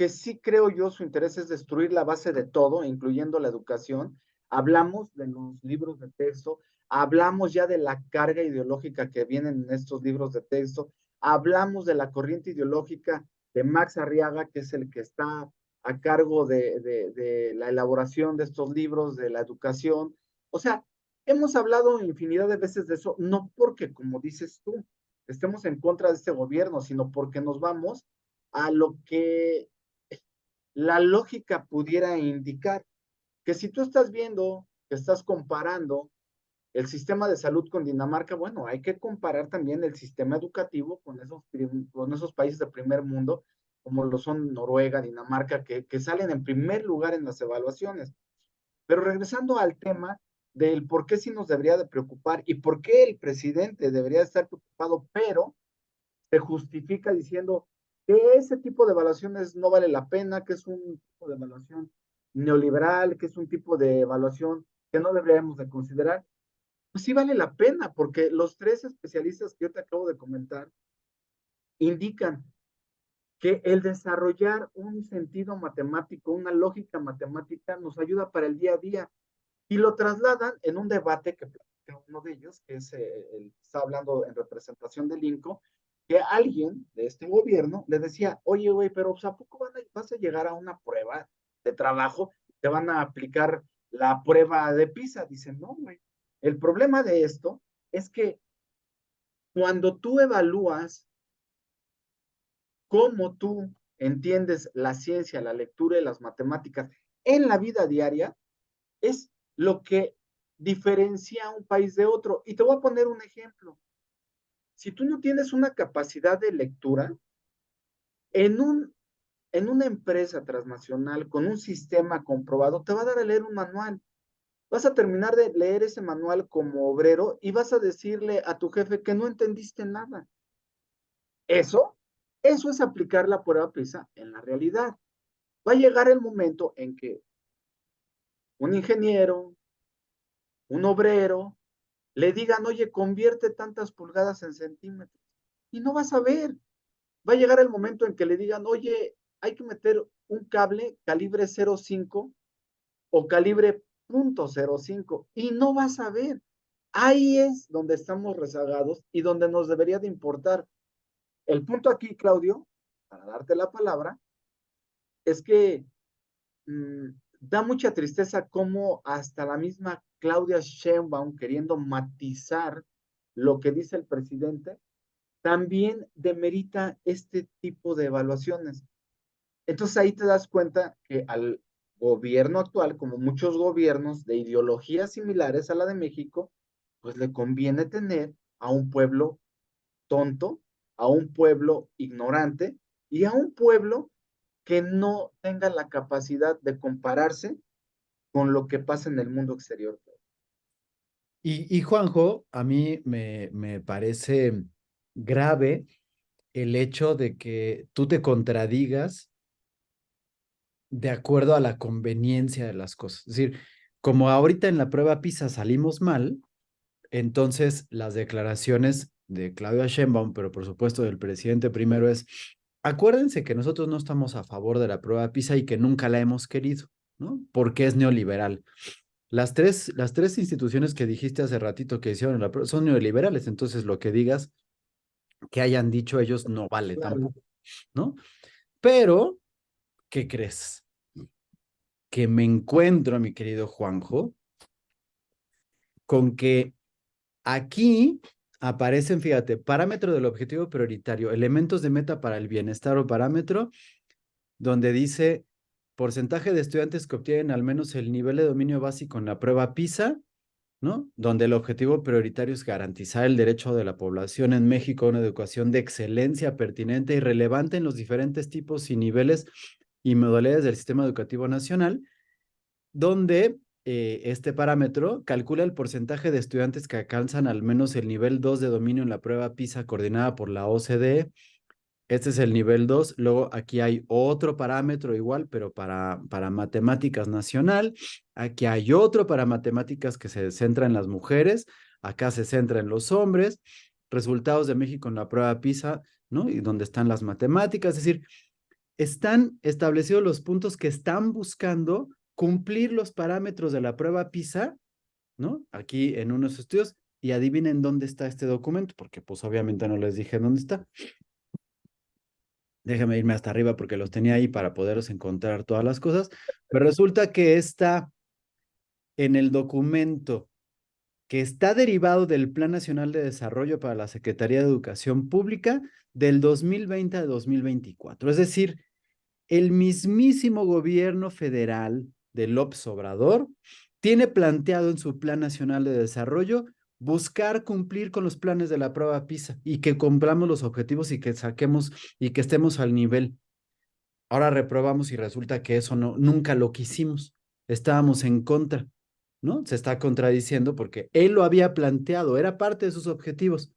sí creo yo su interés es destruir la base de todo, incluyendo la educación. Hablamos de los libros de texto, hablamos ya de la carga ideológica que vienen en estos libros de texto, hablamos de la corriente ideológica de Max Arriaga, que es el que está a cargo de la elaboración de estos libros, de la educación. O sea, hemos hablado infinidad de veces de eso, no porque, como dices tú, estemos en contra de este gobierno, sino porque nos vamos a lo que la lógica pudiera indicar que si tú estás viendo, que estás comparando el sistema de salud con Dinamarca, bueno, hay que comparar también el sistema educativo con esos países de primer mundo, como lo son Noruega, Dinamarca, que salen en primer lugar en las evaluaciones. Pero regresando al tema del por qué sí nos debería de preocupar y por qué el presidente debería estar preocupado, pero se justifica diciendo que ese tipo de evaluaciones no vale la pena, que es un tipo de evaluación neoliberal, que es un tipo de evaluación que no deberíamos de considerar. Pues sí vale la pena, porque los tres especialistas que yo te acabo de comentar indican que el desarrollar un sentido matemático, una lógica matemática, nos ayuda para el día a día y lo trasladan en un debate que platica uno de ellos, que es el está hablando en representación del INCO, que alguien de este gobierno le decía, oye, güey, pero ¿a poco vas a llegar a una prueba de trabajo? Te van a aplicar la prueba de PISA. Dicen, no, güey. El problema de esto es que cuando tú evalúas cómo tú entiendes la ciencia, la lectura y las matemáticas en la vida diaria, es lo que diferencia a un país de otro. Y te voy a poner un ejemplo. Si tú no tienes una capacidad de lectura, en, un, en una empresa transnacional con un sistema comprobado, te va a dar a leer un manual. Vas a terminar de leer ese manual como obrero y vas a decirle a tu jefe que no entendiste nada. Eso, eso es aplicar la prueba PISA en la realidad. Va a llegar el momento en que un ingeniero, un obrero, le digan, oye, convierte tantas pulgadas en centímetros. Y no vas a ver. Va a llegar el momento en que le digan, oye, hay que meter un cable calibre 0.5 o calibre .05 y no vas a ver. Ahí es donde estamos rezagados y donde nos debería de importar. El punto aquí, Claudio, para darte la palabra, es que mmm, da mucha tristeza cómo hasta la misma Claudia Sheinbaum, queriendo matizar lo que dice el presidente, también demerita este tipo de evaluaciones. Entonces ahí te das cuenta que al gobierno actual, como muchos gobiernos de ideologías similares a la de México, pues le conviene tener a un pueblo tonto, a un pueblo ignorante y a un pueblo que no tenga la capacidad de compararse con lo que pasa en el mundo exterior. Y Juanjo, a mí me parece grave el hecho de que tú te contradigas de acuerdo a la conveniencia de las cosas. Es decir, como ahorita en la prueba PISA salimos mal, entonces las declaraciones de Claudia Sheinbaum, pero por supuesto del presidente primero es, acuérdense que nosotros no estamos a favor de la prueba PISA y que nunca la hemos querido, ¿no? Porque es neoliberal. Las tres instituciones que dijiste hace ratito que hicieron la prueba son neoliberales, entonces lo que digas que hayan dicho ellos no vale Claro. tampoco, ¿no? Pero, ¿qué crees? Que me encuentro, mi querido Juanjo, con que aquí aparecen, fíjate, parámetro del objetivo prioritario, elementos de meta para el bienestar o parámetro, donde dice porcentaje de estudiantes que obtienen al menos el nivel de dominio básico en la prueba PISA, ¿no? Donde el objetivo prioritario es garantizar el derecho de la población en México a una educación de excelencia pertinente y relevante en los diferentes tipos y niveles y modalidades del sistema educativo nacional, donde este parámetro calcula el porcentaje de estudiantes que alcanzan al menos el nivel 2 de dominio en la prueba PISA coordinada por la OCDE. Este es el nivel 2. Luego aquí hay otro parámetro igual, pero para matemáticas nacional. Aquí hay otro para matemáticas que se centra en las mujeres. Acá se centra en los hombres. Resultados de México en la prueba PISA, ¿no? Y donde están las matemáticas. Es decir, están establecidos los puntos que están buscando cumplir los parámetros de la prueba PISA, ¿no? Aquí en unos estudios. Y adivinen dónde está este documento, porque pues obviamente no les dije dónde está. Déjame irme hasta arriba porque los tenía ahí para poderos encontrar todas las cosas. Pero resulta que está en el documento que está derivado del Plan Nacional de Desarrollo para la Secretaría de Educación Pública del 2020 a 2024. Es decir, el mismísimo gobierno federal de López Obrador tiene planteado en su Plan Nacional de Desarrollo buscar cumplir con los planes de la prueba PISA y que cumplamos los objetivos y que saquemos y que estemos al nivel. Ahora reprobamos y resulta que eso no, nunca lo quisimos. Estábamos en contra, ¿no? Se está contradiciendo porque él lo había planteado, era parte de sus objetivos,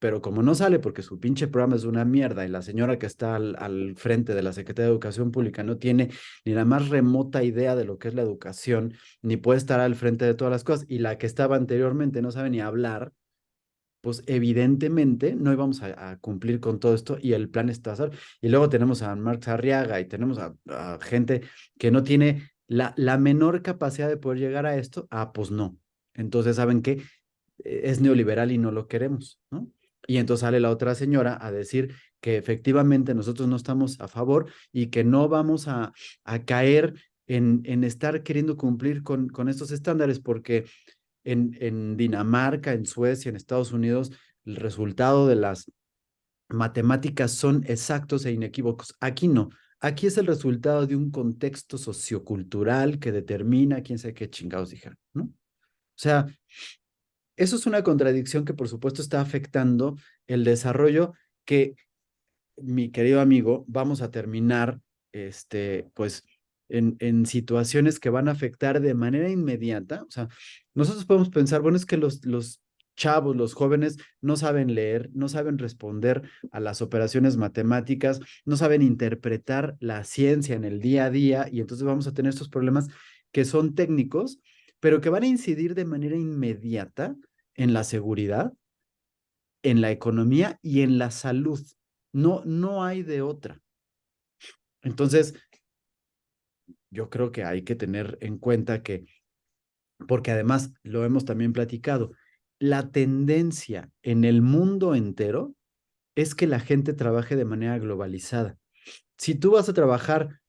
pero como no sale porque su pinche programa es una mierda y la señora que está al frente de la Secretaría de Educación Pública no tiene ni la más remota idea de lo que es la educación, ni puede estar al frente de todas las cosas, y la que estaba anteriormente no sabe ni hablar, pues evidentemente no íbamos a cumplir con todo esto y el plan está solo. Y luego tenemos a Marx Arriaga y tenemos a gente que no tiene la menor capacidad de poder llegar a esto. Ah, pues no. Entonces, ¿saben qué? Es neoliberal y no lo queremos, ¿no? Y entonces sale la otra señora a decir que efectivamente nosotros no estamos a favor y que no vamos a caer en estar queriendo cumplir con estos estándares porque en Dinamarca, en Suecia, en Estados Unidos, el resultado de las matemáticas son exactos e inequívocos. Aquí no. Aquí es el resultado de un contexto sociocultural que determina quién sabe qué chingados dijeron, ¿no? O sea, eso es una contradicción que por supuesto está afectando el desarrollo que, mi querido amigo, vamos a terminar, pues, en situaciones que van a afectar de manera inmediata. O sea, nosotros podemos pensar, bueno, es que los chavos, los jóvenes, no saben leer, no saben responder a las operaciones matemáticas, no saben interpretar la ciencia en el día a día, y entonces vamos a tener estos problemas que son técnicos, pero que van a incidir de manera inmediata en la seguridad, en la economía y en la salud. No, no hay de otra. Entonces, yo creo que hay que tener en cuenta que, porque además lo hemos también platicado, la tendencia en el mundo entero es que la gente trabaje de manera globalizada. Si tú vas a trabajar,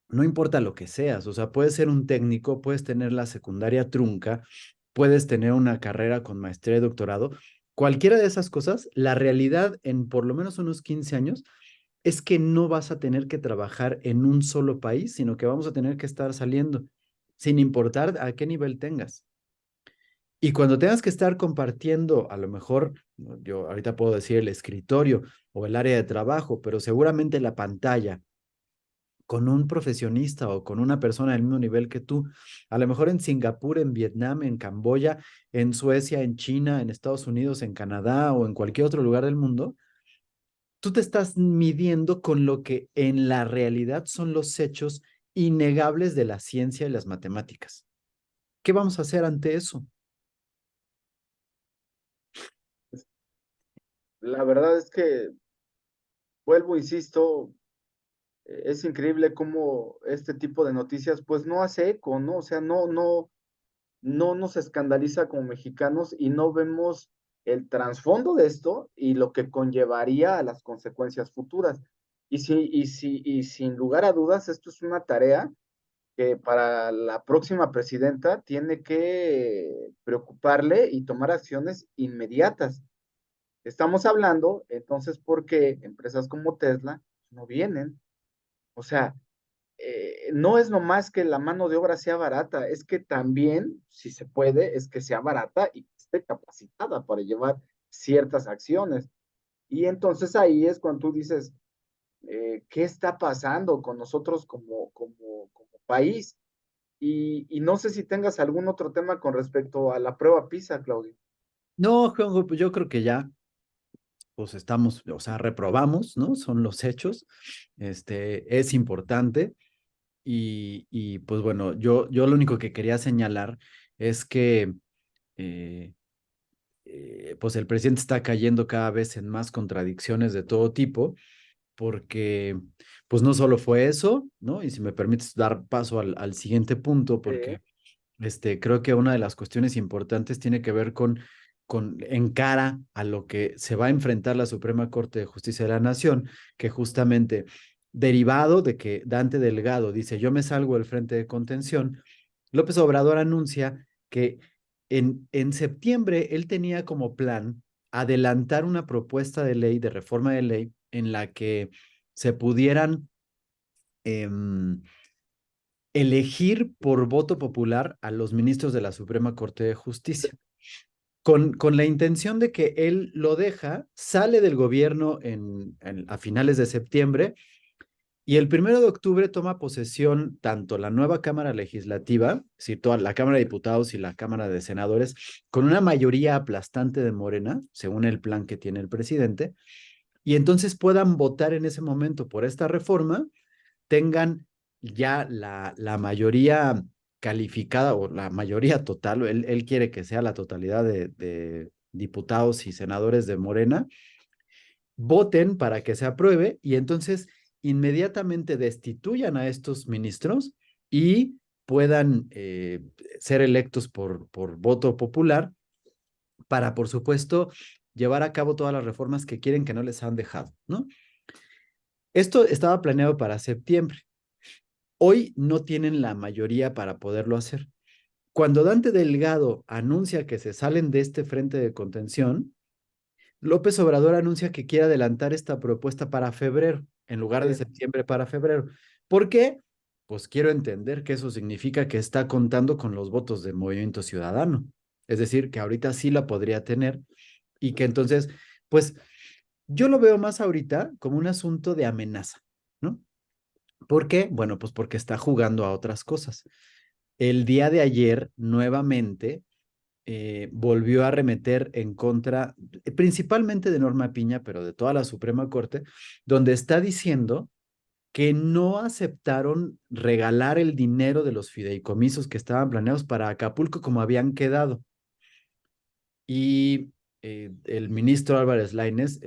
no importa lo que seas, o sea, puedes ser un técnico, puedes tener la secundaria trunca, puedes tener una carrera con maestría y doctorado, cualquiera de esas cosas, la realidad en por lo menos unos 15 años es que no vas a tener que trabajar en un solo país, sino que vamos a tener que estar saliendo, sin importar a qué nivel tengas. Y cuando tengas que estar compartiendo, a lo mejor, yo ahorita puedo decir el escritorio o el área de trabajo, pero seguramente la pantalla con un profesionista o con una persona del mismo nivel que tú, a lo mejor en Singapur, en Vietnam, en Camboya, en Suecia, en China, en Estados Unidos, en Canadá o en cualquier otro lugar del mundo, tú te estás midiendo con lo que en la realidad son los hechos innegables de la ciencia y las matemáticas. ¿Qué vamos a hacer ante eso? La verdad es que, vuelvo, insisto, es increíble cómo este tipo de noticias pues no hace eco, ¿no? O sea, no nos escandaliza como mexicanos y no vemos el trasfondo de esto y lo que conllevaría a las consecuencias futuras. Y sin lugar a dudas, esto es una tarea que para la próxima presidenta tiene que preocuparle y tomar acciones inmediatas. Estamos hablando, entonces, ¿por qué empresas como Tesla no vienen? O sea, no es nomás que la mano de obra sea barata, es que también, si se puede, es que sea barata y que esté capacitada para llevar ciertas acciones. Y entonces ahí es cuando tú dices, ¿qué está pasando con nosotros como país? Y no sé si tengas algún otro tema con respecto a la prueba PISA, Claudio. No, Juanjo, pues yo creo que ya, pues estamos, o sea, reprobamos, ¿no? Son los hechos. Es importante. Y pues bueno, yo lo único que quería señalar es que eh, pues el presidente está cayendo cada vez en más contradicciones de todo tipo, porque pues no solo fue eso, ¿no? Y si me permites dar paso al siguiente punto, Sí, porque creo que una de las cuestiones importantes tiene que ver en cara a lo que se va a enfrentar la Suprema Corte de Justicia de la Nación, que justamente derivado de que Dante Delgado dice, yo me salgo del frente de contención, López Obrador anuncia que en septiembre él tenía como plan adelantar una propuesta de ley, de reforma de ley, en la que se pudieran em, elegir por voto popular a los ministros de la Suprema Corte de Justicia, con la intención de que él lo deja, sale del gobierno a finales de septiembre y el 1 de octubre toma posesión tanto la nueva Cámara Legislativa, si toda la Cámara de Diputados y la Cámara de Senadores, con una mayoría aplastante de Morena, según el plan que tiene el presidente, y entonces puedan votar en ese momento por esta reforma, tengan ya la mayoría calificada o la mayoría total, él quiere que sea la totalidad de diputados y senadores de Morena, voten para que se apruebe y entonces inmediatamente destituyan a estos ministros y puedan ser electos por voto popular para, por supuesto, llevar a cabo todas las reformas que quieren que no les han dejado, ¿no? Esto estaba planeado para septiembre. Hoy no tienen la mayoría para poderlo hacer. Cuando Dante Delgado anuncia que se salen de este frente de contención, López Obrador anuncia que quiere adelantar esta propuesta para febrero, en lugar de sí. septiembre para febrero. ¿Por qué? Pues quiero entender que eso significa que está contando con los votos del Movimiento Ciudadano. Es decir, que ahorita sí la podría tener y que entonces, pues yo lo veo más ahorita como un asunto de amenaza, ¿no? ¿Por qué? Bueno, pues porque está jugando a otras cosas. El día de ayer, nuevamente, volvió a arremeter en contra, principalmente de Norma Piña, pero de toda la Suprema Corte, donde está diciendo que no aceptaron regalar el dinero de los fideicomisos que estaban planeados para Acapulco como habían quedado. Y el ministro Álvarez Lainez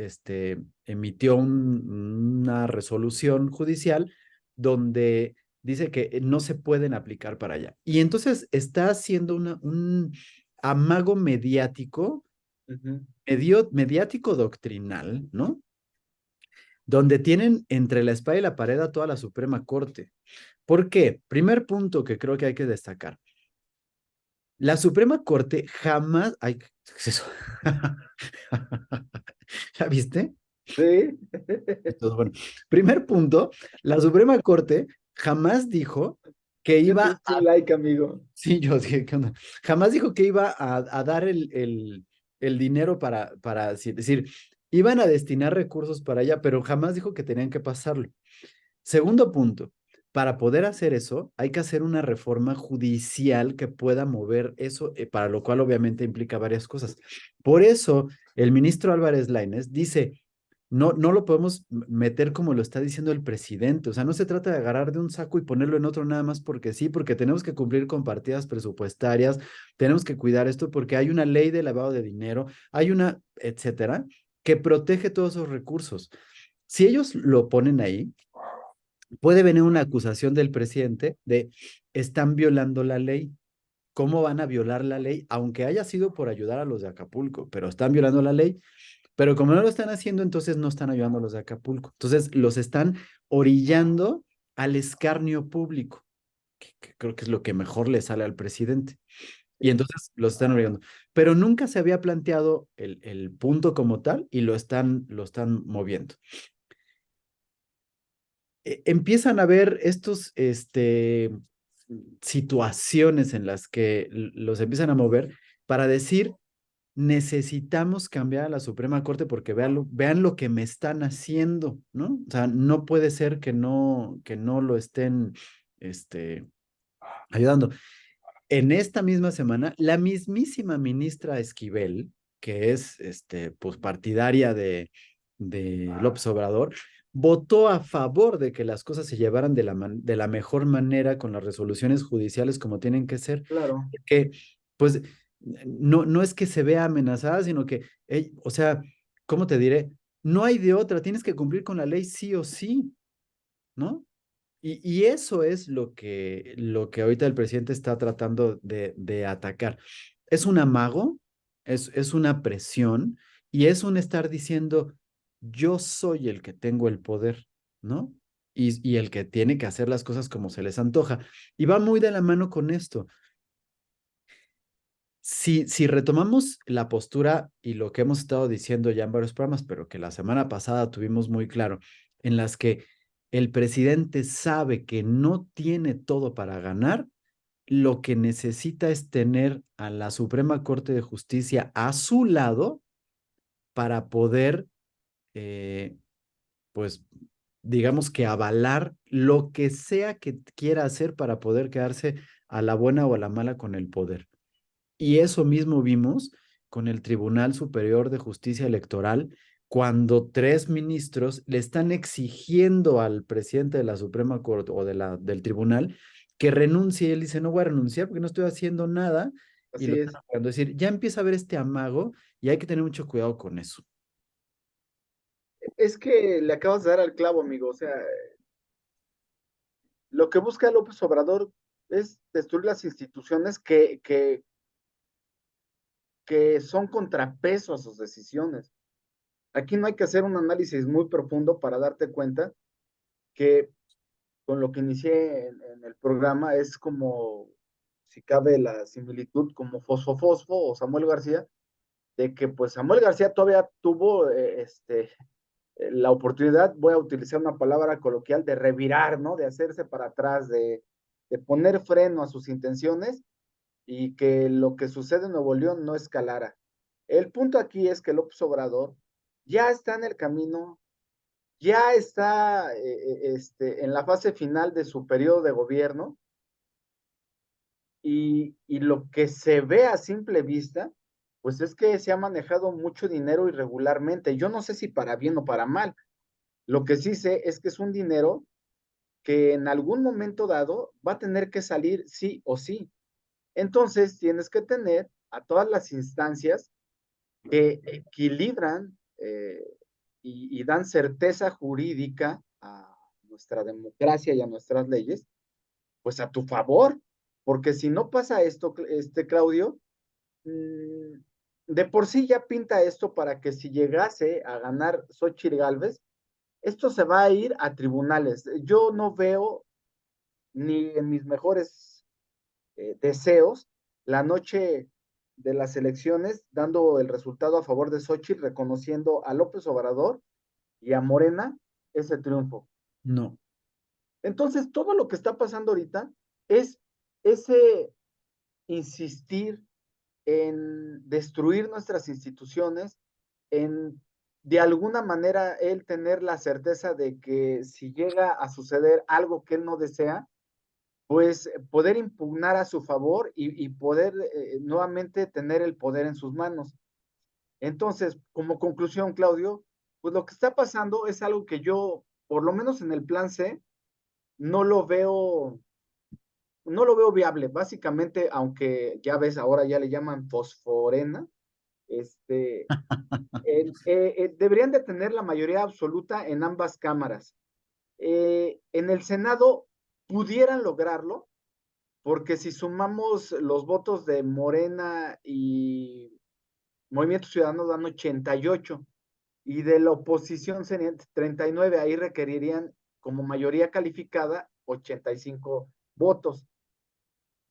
emitió una resolución judicial donde dice que no se pueden aplicar para allá. Y entonces está haciendo un amago mediático, Ujú, mediático doctrinal, ¿no? Donde tienen entre la espada y la pared a toda la Suprema Corte. ¿Por qué? Primer punto que creo que hay que destacar. La Suprema Corte jamás... Ay, ¿qué es eso? ¿Ya viste? sí. Entonces, bueno, primer punto, la Suprema Corte jamás dijo que Ya te iba hice un a... like, amigo. Sí, yo dije, ¿qué onda? Jamás dijo que iba a dar el dinero para, es decir, iban a destinar recursos para allá, pero jamás dijo que tenían que pasarlo. Segundo punto, para poder hacer eso, hay que hacer una reforma judicial que pueda mover eso, para lo cual obviamente implica varias cosas. Por eso, el ministro Álvarez Lainez dice, no lo podemos meter como lo está diciendo el presidente. O sea, no se trata de agarrar de un saco y ponerlo en otro nada más porque sí, porque tenemos que cumplir con partidas presupuestarias, tenemos que cuidar esto porque hay una ley de lavado de dinero, hay una, etcétera, que protege todos esos recursos. Si ellos lo ponen ahí, puede venir una acusación del presidente de están violando la ley. ¿Cómo van a violar la ley? Aunque haya sido por ayudar a los de Acapulco, pero están violando la ley. Pero como no lo están haciendo, entonces no están ayudando a los de Acapulco. Entonces los están orillando al escarnio público, que creo que es lo que mejor le sale al presidente. Y Sí. entonces los están orillando. Pero nunca se había planteado el punto como tal y lo están moviendo. Empiezan a haber estos, situaciones en las que los empiezan a mover para decir, necesitamos cambiar a la Suprema Corte porque vean lo que me están haciendo, ¿no? O sea, no puede ser que no lo estén, este, ayudando. En esta misma semana, la mismísima ministra Esquivel, que es pues, partidaria de López Obrador, votó a favor de que las cosas se llevaran de la mejor manera con las resoluciones judiciales como tienen que ser, Claro, que pues no es que se vea amenazada, sino que, o sea, ¿cómo te diré? No hay de otra, tienes que cumplir con la ley sí o sí, ¿no? Y eso es lo que ahorita el presidente está tratando de atacar. Es un amago, es una presión y es un estar diciendo, yo soy el que tengo el poder, ¿no? Y el que tiene que hacer las cosas como se les antoja. Y va muy de la mano con esto. Si retomamos la postura y lo que hemos estado diciendo ya en varios programas, pero que la semana pasada tuvimos muy claro, en las que el presidente sabe que no tiene todo para ganar, lo que necesita es tener a la Suprema Corte de Justicia a su lado para poder, eh, pues, digamos que avalar lo que sea que quiera hacer para poder quedarse a la buena o a la mala con el poder. Y eso mismo vimos con el Tribunal Superior de Justicia Electoral, cuando tres ministros le están exigiendo al presidente de la Suprema Corte o del tribunal que renuncie. Y él dice, no voy a renunciar porque no estoy haciendo nada. Y lo así están es. apagando. Es decir, ya empieza a haber este amago y hay que tener mucho cuidado con eso. Es que le acabas de dar al clavo, amigo. O sea, lo que busca López Obrador es destruir las instituciones que son contrapeso a sus decisiones. Aquí no hay que hacer un análisis muy profundo para darte cuenta que con lo que inicié en el programa es como, si cabe la similitud, como Fosfo Fosfo o Samuel García, de que pues Samuel García todavía tuvo la oportunidad, voy a utilizar una palabra coloquial, de revirar, ¿no? De hacerse para atrás, de poner freno a sus intenciones y que lo que sucede en Nuevo León no escalara. El punto aquí es que López Obrador ya está en el camino, ya está en la fase final de su periodo de gobierno y lo que se ve a simple vista, pues es que se ha manejado mucho dinero irregularmente. Yo no sé si para bien o para mal. Lo que sí sé es que es un dinero que en algún momento dado va a tener que salir sí o sí. Entonces tienes que tener a todas las instancias que equilibran y dan certeza jurídica a nuestra democracia y a nuestras leyes, pues a tu favor, porque si no pasa esto, Claudio, mmm, de por sí ya pinta esto para que si llegase a ganar Xochitl Gálvez, esto se va a ir a tribunales. Yo no veo ni en mis mejores deseos la noche de las elecciones dando el resultado a favor de Xochitl, reconociendo a López Obrador y a Morena ese triunfo. No. Entonces, todo lo que está pasando ahorita es ese insistir en destruir nuestras instituciones, en de alguna manera él tener la certeza de que si llega a suceder algo que él no desea, pues poder impugnar a su favor y poder nuevamente tener el poder en sus manos. Entonces, como conclusión, Claudio, pues lo que está pasando es algo que yo, por lo menos en el plan C, no lo veo, no lo veo viable. Básicamente, aunque ya ves, ahora ya le llaman fosforena, este, deberían de tener la mayoría absoluta en ambas cámaras. En el Senado pudieran lograrlo, porque si sumamos los votos de Morena y Movimiento Ciudadano dan 88 y de la oposición serían 39, ahí requerirían como mayoría calificada 85 votos.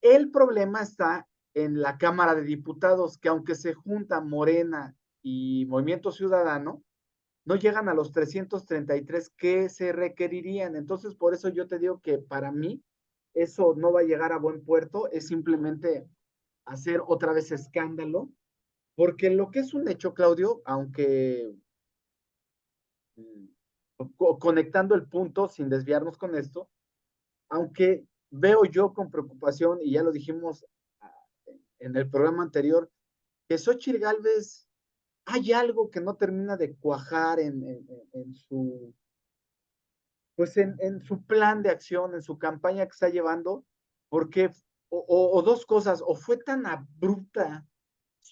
El problema está en la Cámara de Diputados, que aunque se juntan Morena y Movimiento Ciudadano, no llegan a los 333 que se requerirían. Entonces, por eso yo te digo que para mí eso no va a llegar a buen puerto, es simplemente hacer otra vez escándalo, porque lo que es un hecho, Claudio, aunque conectando el punto sin desviarnos con esto, aunque veo yo con preocupación, y ya lo dijimos en el programa anterior, que Xochitl Gálvez hay algo que no termina de cuajar en su, pues en su plan de acción, en su campaña que está llevando, porque, o dos cosas, o fue tan abrupta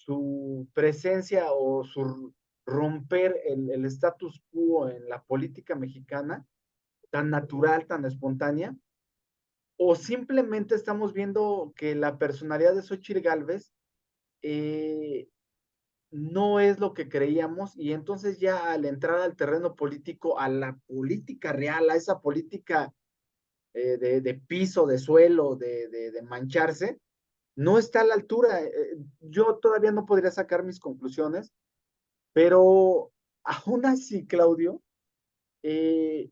su presencia o su romper el status quo en la política mexicana, tan natural, tan espontánea, o simplemente estamos viendo que la personalidad de Xochitl Gálvez eh, no es lo que creíamos y entonces ya al entrar al terreno político, a la política real, a esa política de piso, de suelo, de mancharse, no está a la altura. Yo todavía no podría sacar mis conclusiones, pero aún así, Claudio, eh,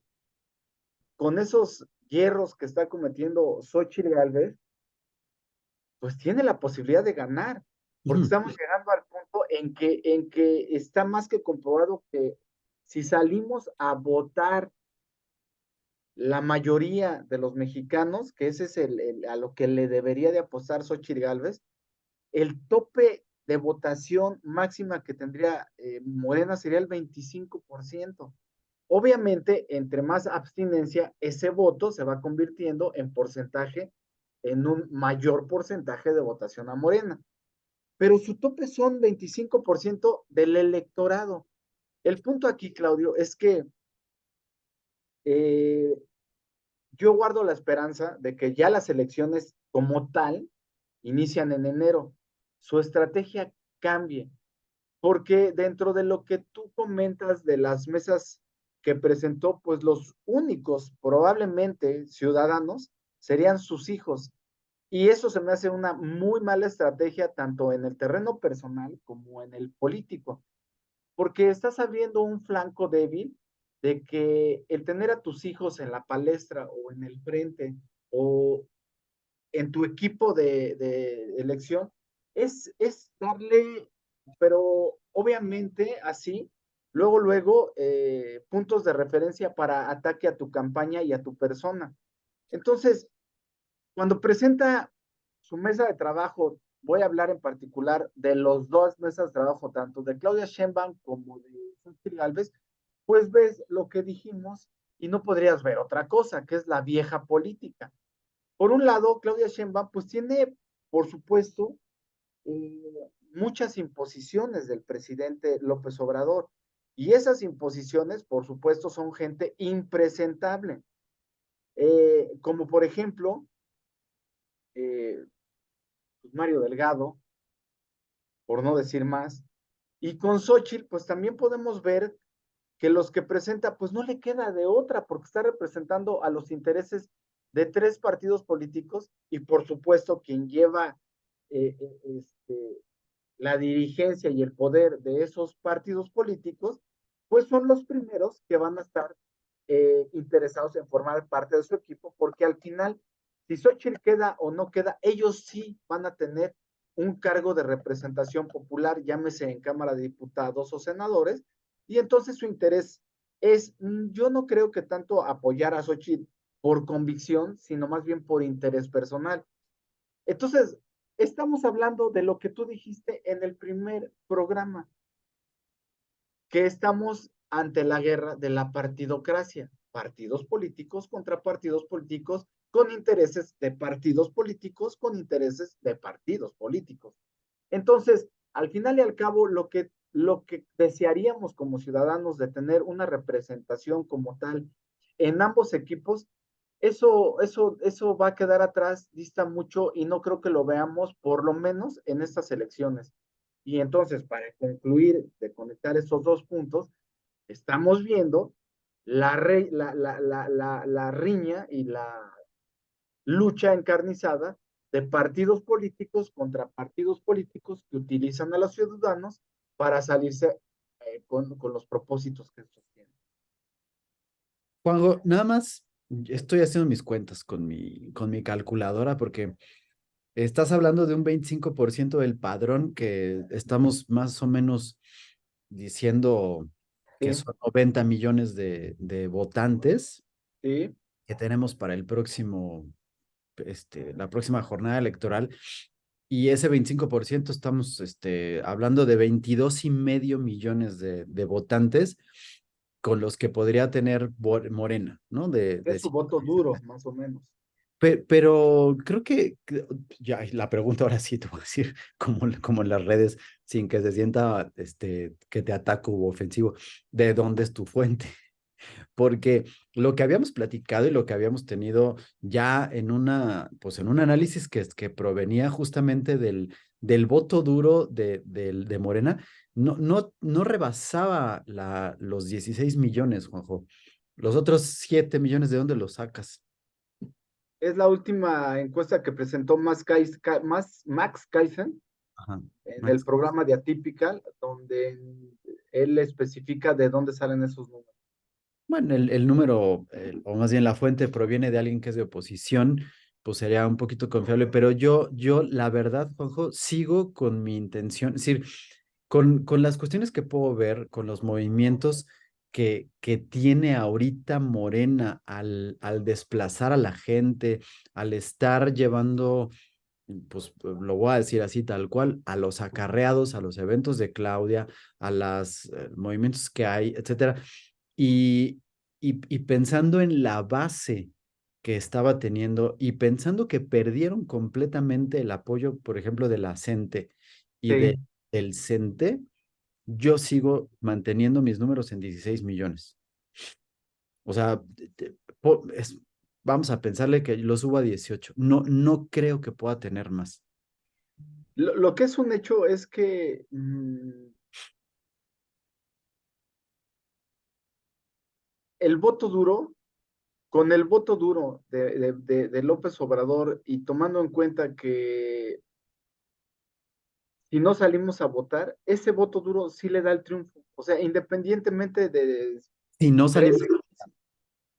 con esos hierros que está cometiendo Xochitl Gálvez, pues tiene la posibilidad de ganar, porque estamos llegando al punto en que está más que comprobado que si salimos a votar la mayoría de los mexicanos, que ese es a lo que le debería de apostar Xochitl Gálvez, el tope de votación máxima que tendría Morena sería el 25%. Obviamente, entre más abstinencia, ese voto se va convirtiendo en porcentaje, en un mayor porcentaje de votación a Morena. Pero su tope son 25% del electorado. El punto aquí, Claudio, es que eh, yo guardo la esperanza de que ya las elecciones como tal inician en enero. Su estrategia cambie, porque dentro de lo que tú comentas de las mesas que presentó, pues los únicos probablemente ciudadanos serían sus hijos. Y eso se me hace una muy mala estrategia tanto en el terreno personal como en el político, porque estás abriendo un flanco débil de que el tener a tus hijos en la palestra o en el frente o en tu equipo de elección es darle, pero obviamente así, luego, puntos de referencia para ataque a tu campaña y a tu persona. Entonces, cuando presenta su mesa de trabajo, voy a hablar en particular de los dos mesas de trabajo, tanto de Claudia Sheinbaum como de Xochitl Gálvez, pues ves lo que dijimos y no podrías ver otra cosa, que es la vieja política. Por un lado, Claudia Sheinbaum pues tiene, por supuesto, muchas imposiciones del presidente López Obrador. Y esas imposiciones, por supuesto, son gente impresentable. Como por ejemplo, eh, Mario Delgado, por no decir más. Y con Xochitl, pues también podemos ver que los que presenta, pues no le queda de otra, porque está representando a los intereses de tres partidos políticos y por supuesto quien lleva la dirigencia y el poder de esos partidos políticos, pues son los primeros que van a estar interesados en formar parte de su equipo, porque al final, si Xochitl queda o no queda, ellos sí van a tener un cargo de representación popular, llámese en Cámara de Diputados o senadores, y entonces su interés es, yo no creo que tanto apoyar a Xochitl por convicción, sino más bien por interés personal. Entonces, estamos hablando de lo que tú dijiste en el primer programa, que estamos ante la guerra de la partidocracia, partidos políticos contra partidos políticos con intereses de partidos políticos con intereses de partidos políticos. Entonces, al final y al cabo, lo que desearíamos como ciudadanos de tener una representación como tal en ambos equipos, eso va a quedar atrás, dista mucho y no creo que lo veamos por lo menos en estas elecciones. Y entonces, para concluir de conectar esos dos puntos, estamos viendo la riña y la lucha encarnizada de partidos políticos contra partidos políticos que utilizan a los ciudadanos para salirse con los propósitos que estos tienen. Juanjo, nada más estoy haciendo mis cuentas con mi calculadora porque estás hablando de un 25% del padrón que estamos más o menos diciendo que Sí, son 90 millones de votantes sí, que tenemos para el próximo la próxima jornada electoral. Y ese 25% estamos hablando de 22,5 millones de votantes con los que podría tener Morena, ¿no? Es su voto duro, más o menos. Pero creo que ya la pregunta ahora sí te voy a decir, como en las redes, sin que se sienta que te ataco u ofensivo, ¿de dónde es tu fuente? Porque lo que habíamos platicado y lo que habíamos tenido ya pues en un análisis que provenía justamente del voto duro de Morena, no rebasaba los 16 millones, Juanjo. Los otros 7 millones, ¿de dónde los sacas? Es la última encuesta que presentó Max Kaizen Ajá. en el Max. programa de Atypical, donde él especifica de dónde salen esos números. Bueno, el número, o más bien la fuente proviene de alguien que es de oposición, pues sería un poquito confiable, pero la verdad, Juanjo, sigo con mi intención, es decir, con las cuestiones que puedo ver, con los movimientos que tiene ahorita Morena al desplazar a la gente, al estar llevando, pues lo voy a decir así tal cual, a los acarreados, a los eventos de Claudia, a los movimientos que hay, etcétera. Y, y pensando en la base que estaba teniendo y pensando que perdieron completamente el apoyo, por ejemplo, de la CENTE y Sí. del CENTE, yo sigo manteniendo mis números en 16 millones. O sea, vamos a pensarle que lo subo a 18. No creo que pueda tener más. Lo que es un hecho es que el voto duro, con el voto duro de López Obrador y tomando en cuenta que si no salimos a votar, ese voto duro sí le da el triunfo. O sea, independientemente de Si no salimos, tres.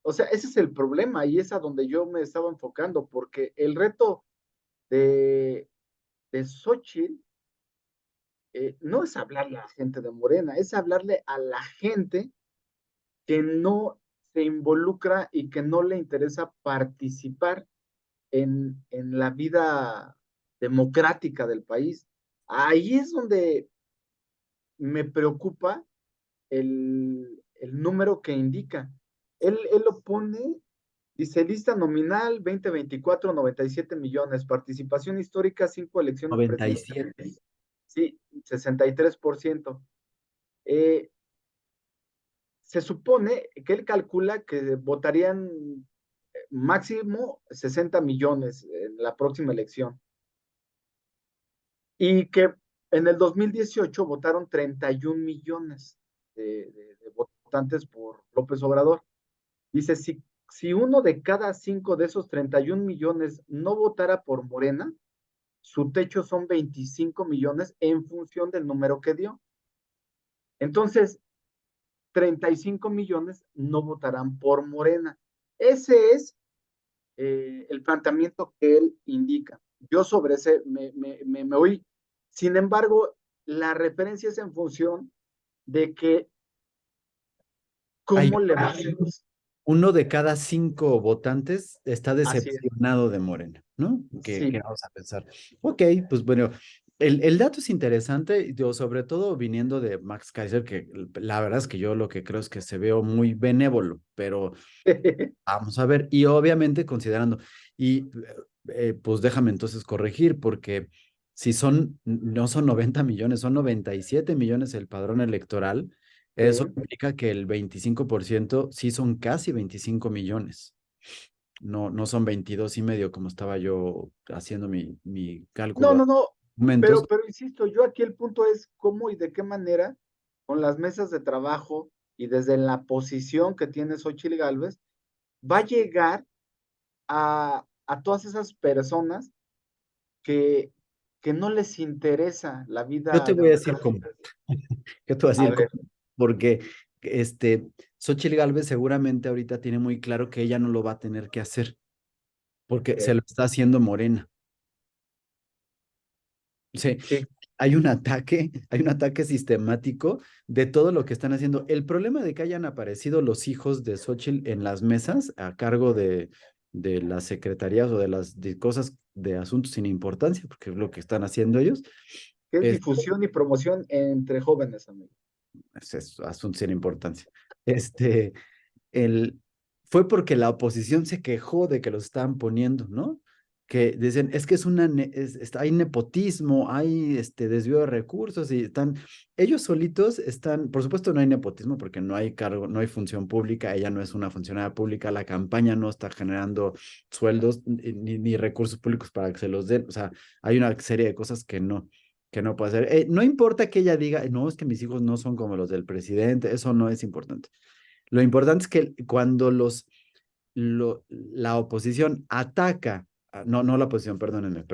O sea, ese es el problema y es a donde yo me estaba enfocando, porque el reto de, de Xochitl no es hablarle a la gente de Morena, es hablarle a la gente que no se involucra y que no le interesa participar en la vida democrática del país. Ahí es donde me preocupa el número que indica. Él lo pone, dice lista nominal 2024, 97 millones, participación histórica, 5 elecciones 97. presidenciales, sí, 63%. Eh, Se supone que él calcula que votarían máximo 60 millones en la próxima elección y que en el 2018 votaron 31 millones de votantes por López Obrador. Dice, si uno de cada 5 de esos 31 millones no votara por Morena, su techo son 25 millones en función del número que dio. Entonces, 35 millones no votarán por Morena. Ese es el planteamiento que él indica. Yo sobre ese me oí. Sin embargo, la referencia es en función de que Hay cómo le va a hacer. uno de cada 5 votantes está Así es. decepcionado de Morena, ¿no? ¿Qué Sí, vamos a pensar? Ok, pues bueno, el dato es interesante, yo, sobre todo viniendo de Max Kaiser, que la verdad es que yo lo que creo es que se veo muy benévolo, pero vamos a ver, y obviamente considerando, y pues déjame entonces corregir, porque si no son 90 millones, son 97 millones el padrón electoral, eso sí. implica que el 25% sí son casi 25 millones. No son 22,5 como estaba yo haciendo mi No, cálculo. no, no, Momentos. pero insisto, yo aquí el punto es cómo y de qué manera con las mesas de trabajo y desde la posición que tiene Xochitl Gálvez, va a llegar a todas esas personas que, que no les interesa la Yo te vida voy a decir cómo. democrática. Yo te voy a A decir ver, cómo. Porque Xóchitl Gálvez seguramente ahorita tiene muy claro que ella no lo va a tener que hacer, porque se ok, lo está haciendo Morena. Sí, sí, hay un ataque sistemático de todo lo que están haciendo. El problema de que hayan aparecido los hijos de Xóchitl en las mesas a cargo de las secretarías o de las cosas de asuntos sin importancia, porque es lo que están haciendo ellos, Que es es, difusión y promoción entre jóvenes, amigo. es asuntos sin importancia. Este, el, fue porque la oposición se quejó de que los estaban poniendo, ¿no? Que dicen, es que es una, hay nepotismo, hay desvío de recursos y están, ellos solitos están, por supuesto no hay nepotismo porque no hay cargo, no hay función pública, ella no es una funcionaria pública, la campaña no está generando sueldos ni recursos públicos para que se los den, o sea, hay una serie de cosas que no puede hacer. No importa que ella diga, no, es que mis hijos no son como los del presidente, eso no es importante. Lo importante es que cuando la oposición ataca, no la oposición, perdónenme,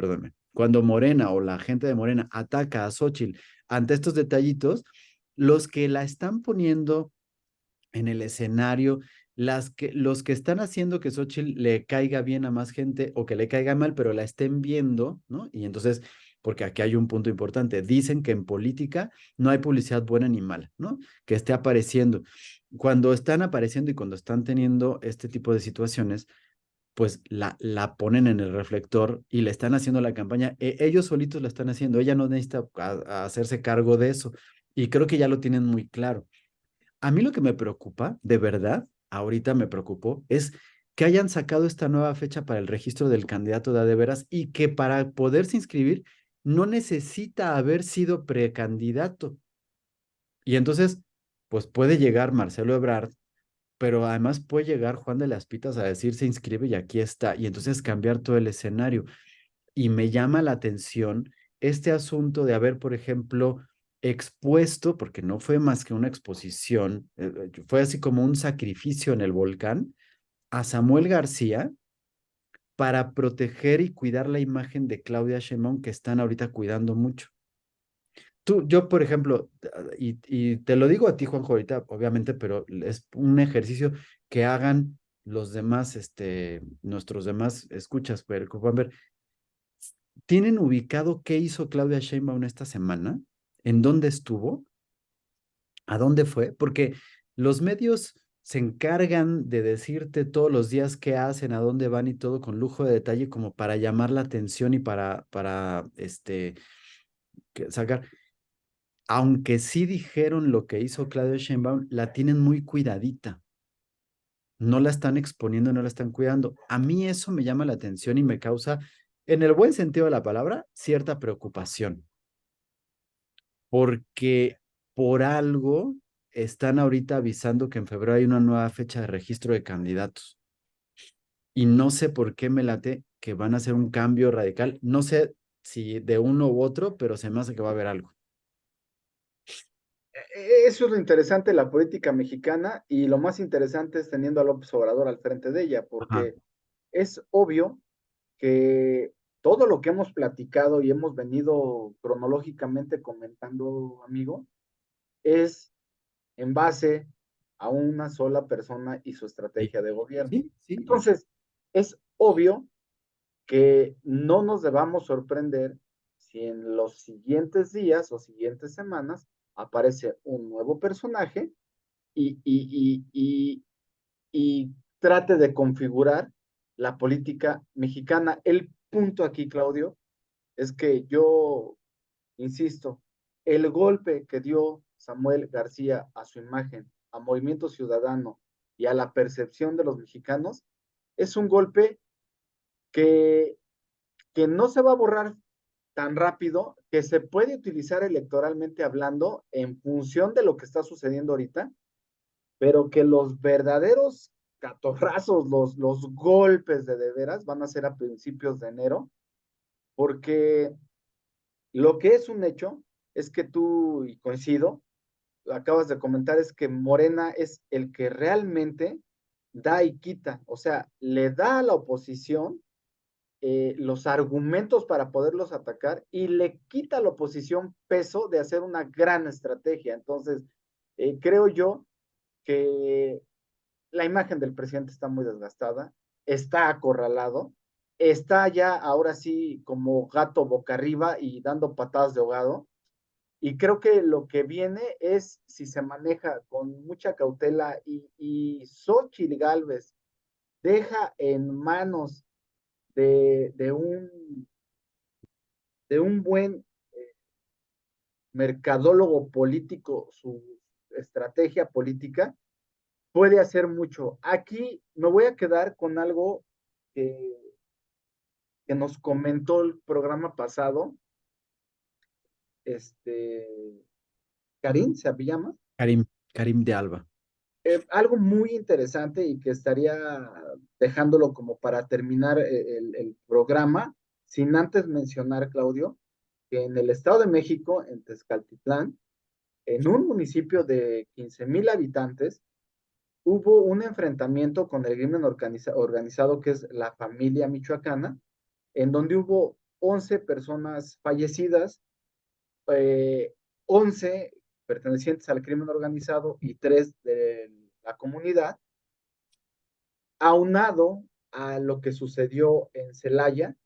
cuando Morena o la gente de Morena ataca a Xochitl ante estos detallitos, los que la están poniendo en el escenario, los que están haciendo que Xochitl le caiga bien a más gente o que le caiga mal, pero la estén viendo, ¿no? Y entonces, porque aquí hay un punto importante, dicen que en política no hay publicidad buena ni mala, ¿no? Que esté apareciendo. Cuando están apareciendo y cuando están teniendo este tipo de situaciones, pues la ponen en el reflector y le están haciendo la campaña. Ellos solitos la están haciendo, ella no necesita a hacerse cargo de eso. Y creo que ya lo tienen muy claro. A mí lo que me preocupa, de verdad, ahorita me preocupó, es que hayan sacado esta nueva fecha para el registro del candidato de veras y que para poderse inscribir no necesita haber sido precandidato. Y entonces, pues puede llegar Marcelo Ebrard, pero además puede llegar Juan de las Pitas a decir se inscribe y aquí está, y entonces cambiar todo el escenario. Y me llama la atención este asunto de haber, por ejemplo, expuesto, porque no fue más que una exposición, fue así como un sacrificio en el volcán, a Samuel García para proteger y cuidar la imagen de Claudia Sheinbaum que están ahorita cuidando mucho. Yo, por ejemplo, y te lo digo a ti, Juanjo, ahorita, obviamente, pero es un ejercicio que hagan los demás, nuestros demás escuchas, pero puedan ver. ¿Tienen ubicado qué hizo Claudia Sheinbaum esta semana? ¿En dónde estuvo? ¿A dónde fue? Porque los medios se encargan de decirte todos los días qué hacen, a dónde van y todo con lujo de detalle como para llamar la atención y para sacar. Aunque sí dijeron lo que hizo Claudia Sheinbaum, la tienen muy cuidadita. No la están exponiendo, no la están cuidando. A mí eso me llama la atención y me causa, en el buen sentido de la palabra, cierta preocupación. Porque por algo están ahorita avisando que en febrero hay una nueva fecha de registro de candidatos. Y no sé por qué me late que van a hacer un cambio radical. No sé si de uno u otro, pero se me hace que va a haber algo. Eso es lo interesante de la política mexicana y lo más interesante es teniendo a López Obrador al frente de ella, Ajá. porque es obvio que todo lo que hemos platicado y hemos venido cronológicamente comentando, amigo, es en base a una sola persona y su Sí, estrategia de gobierno. sí, sí. Entonces, es obvio que no nos debamos sorprender si en los siguientes días o siguientes semanas aparece un nuevo personaje y y trate de configurar la política mexicana. El punto aquí, Claudio, es que yo insisto, el golpe que dio Samuel García a su imagen, a Movimiento Ciudadano y a la percepción de los mexicanos, es un golpe que, que no se va a borrar tan rápido, que se puede utilizar electoralmente hablando en función de lo que está sucediendo ahorita, pero que los verdaderos catorrazos, los golpes de veras van a ser a principios de enero, porque lo que es un hecho es que tú, y coincido, acabas de comentar, es que Morena es el que realmente da y quita, o sea, le da a la oposición los argumentos para poderlos atacar y le quita a la oposición peso de hacer una gran estrategia. Entonces, creo yo que la imagen del presidente está muy desgastada, está acorralado, está ya ahora sí como gato boca arriba y dando patadas de ahogado. Y creo que lo que viene es, si se maneja con mucha cautela y Xochitl Gálvez deja en manos de, de un, de un buen mercadólogo político su estrategia política, puede hacer mucho. Aquí me voy a quedar con algo que, que nos comentó el programa pasado, este, Karim, ¿se llama? Karim de Alba. Algo muy interesante y que estaría dejándolo como para terminar el programa, sin antes mencionar, Claudio, que en el Estado de México, en Tezcaltitlán, en un municipio de 15,000 habitantes, hubo un enfrentamiento con el crimen organizado que es la familia michoacana, en donde hubo 11 personas fallecidas, eh, 11 pertenecientes al crimen organizado y 3 de la comunidad, aunado a lo que sucedió en Celaya,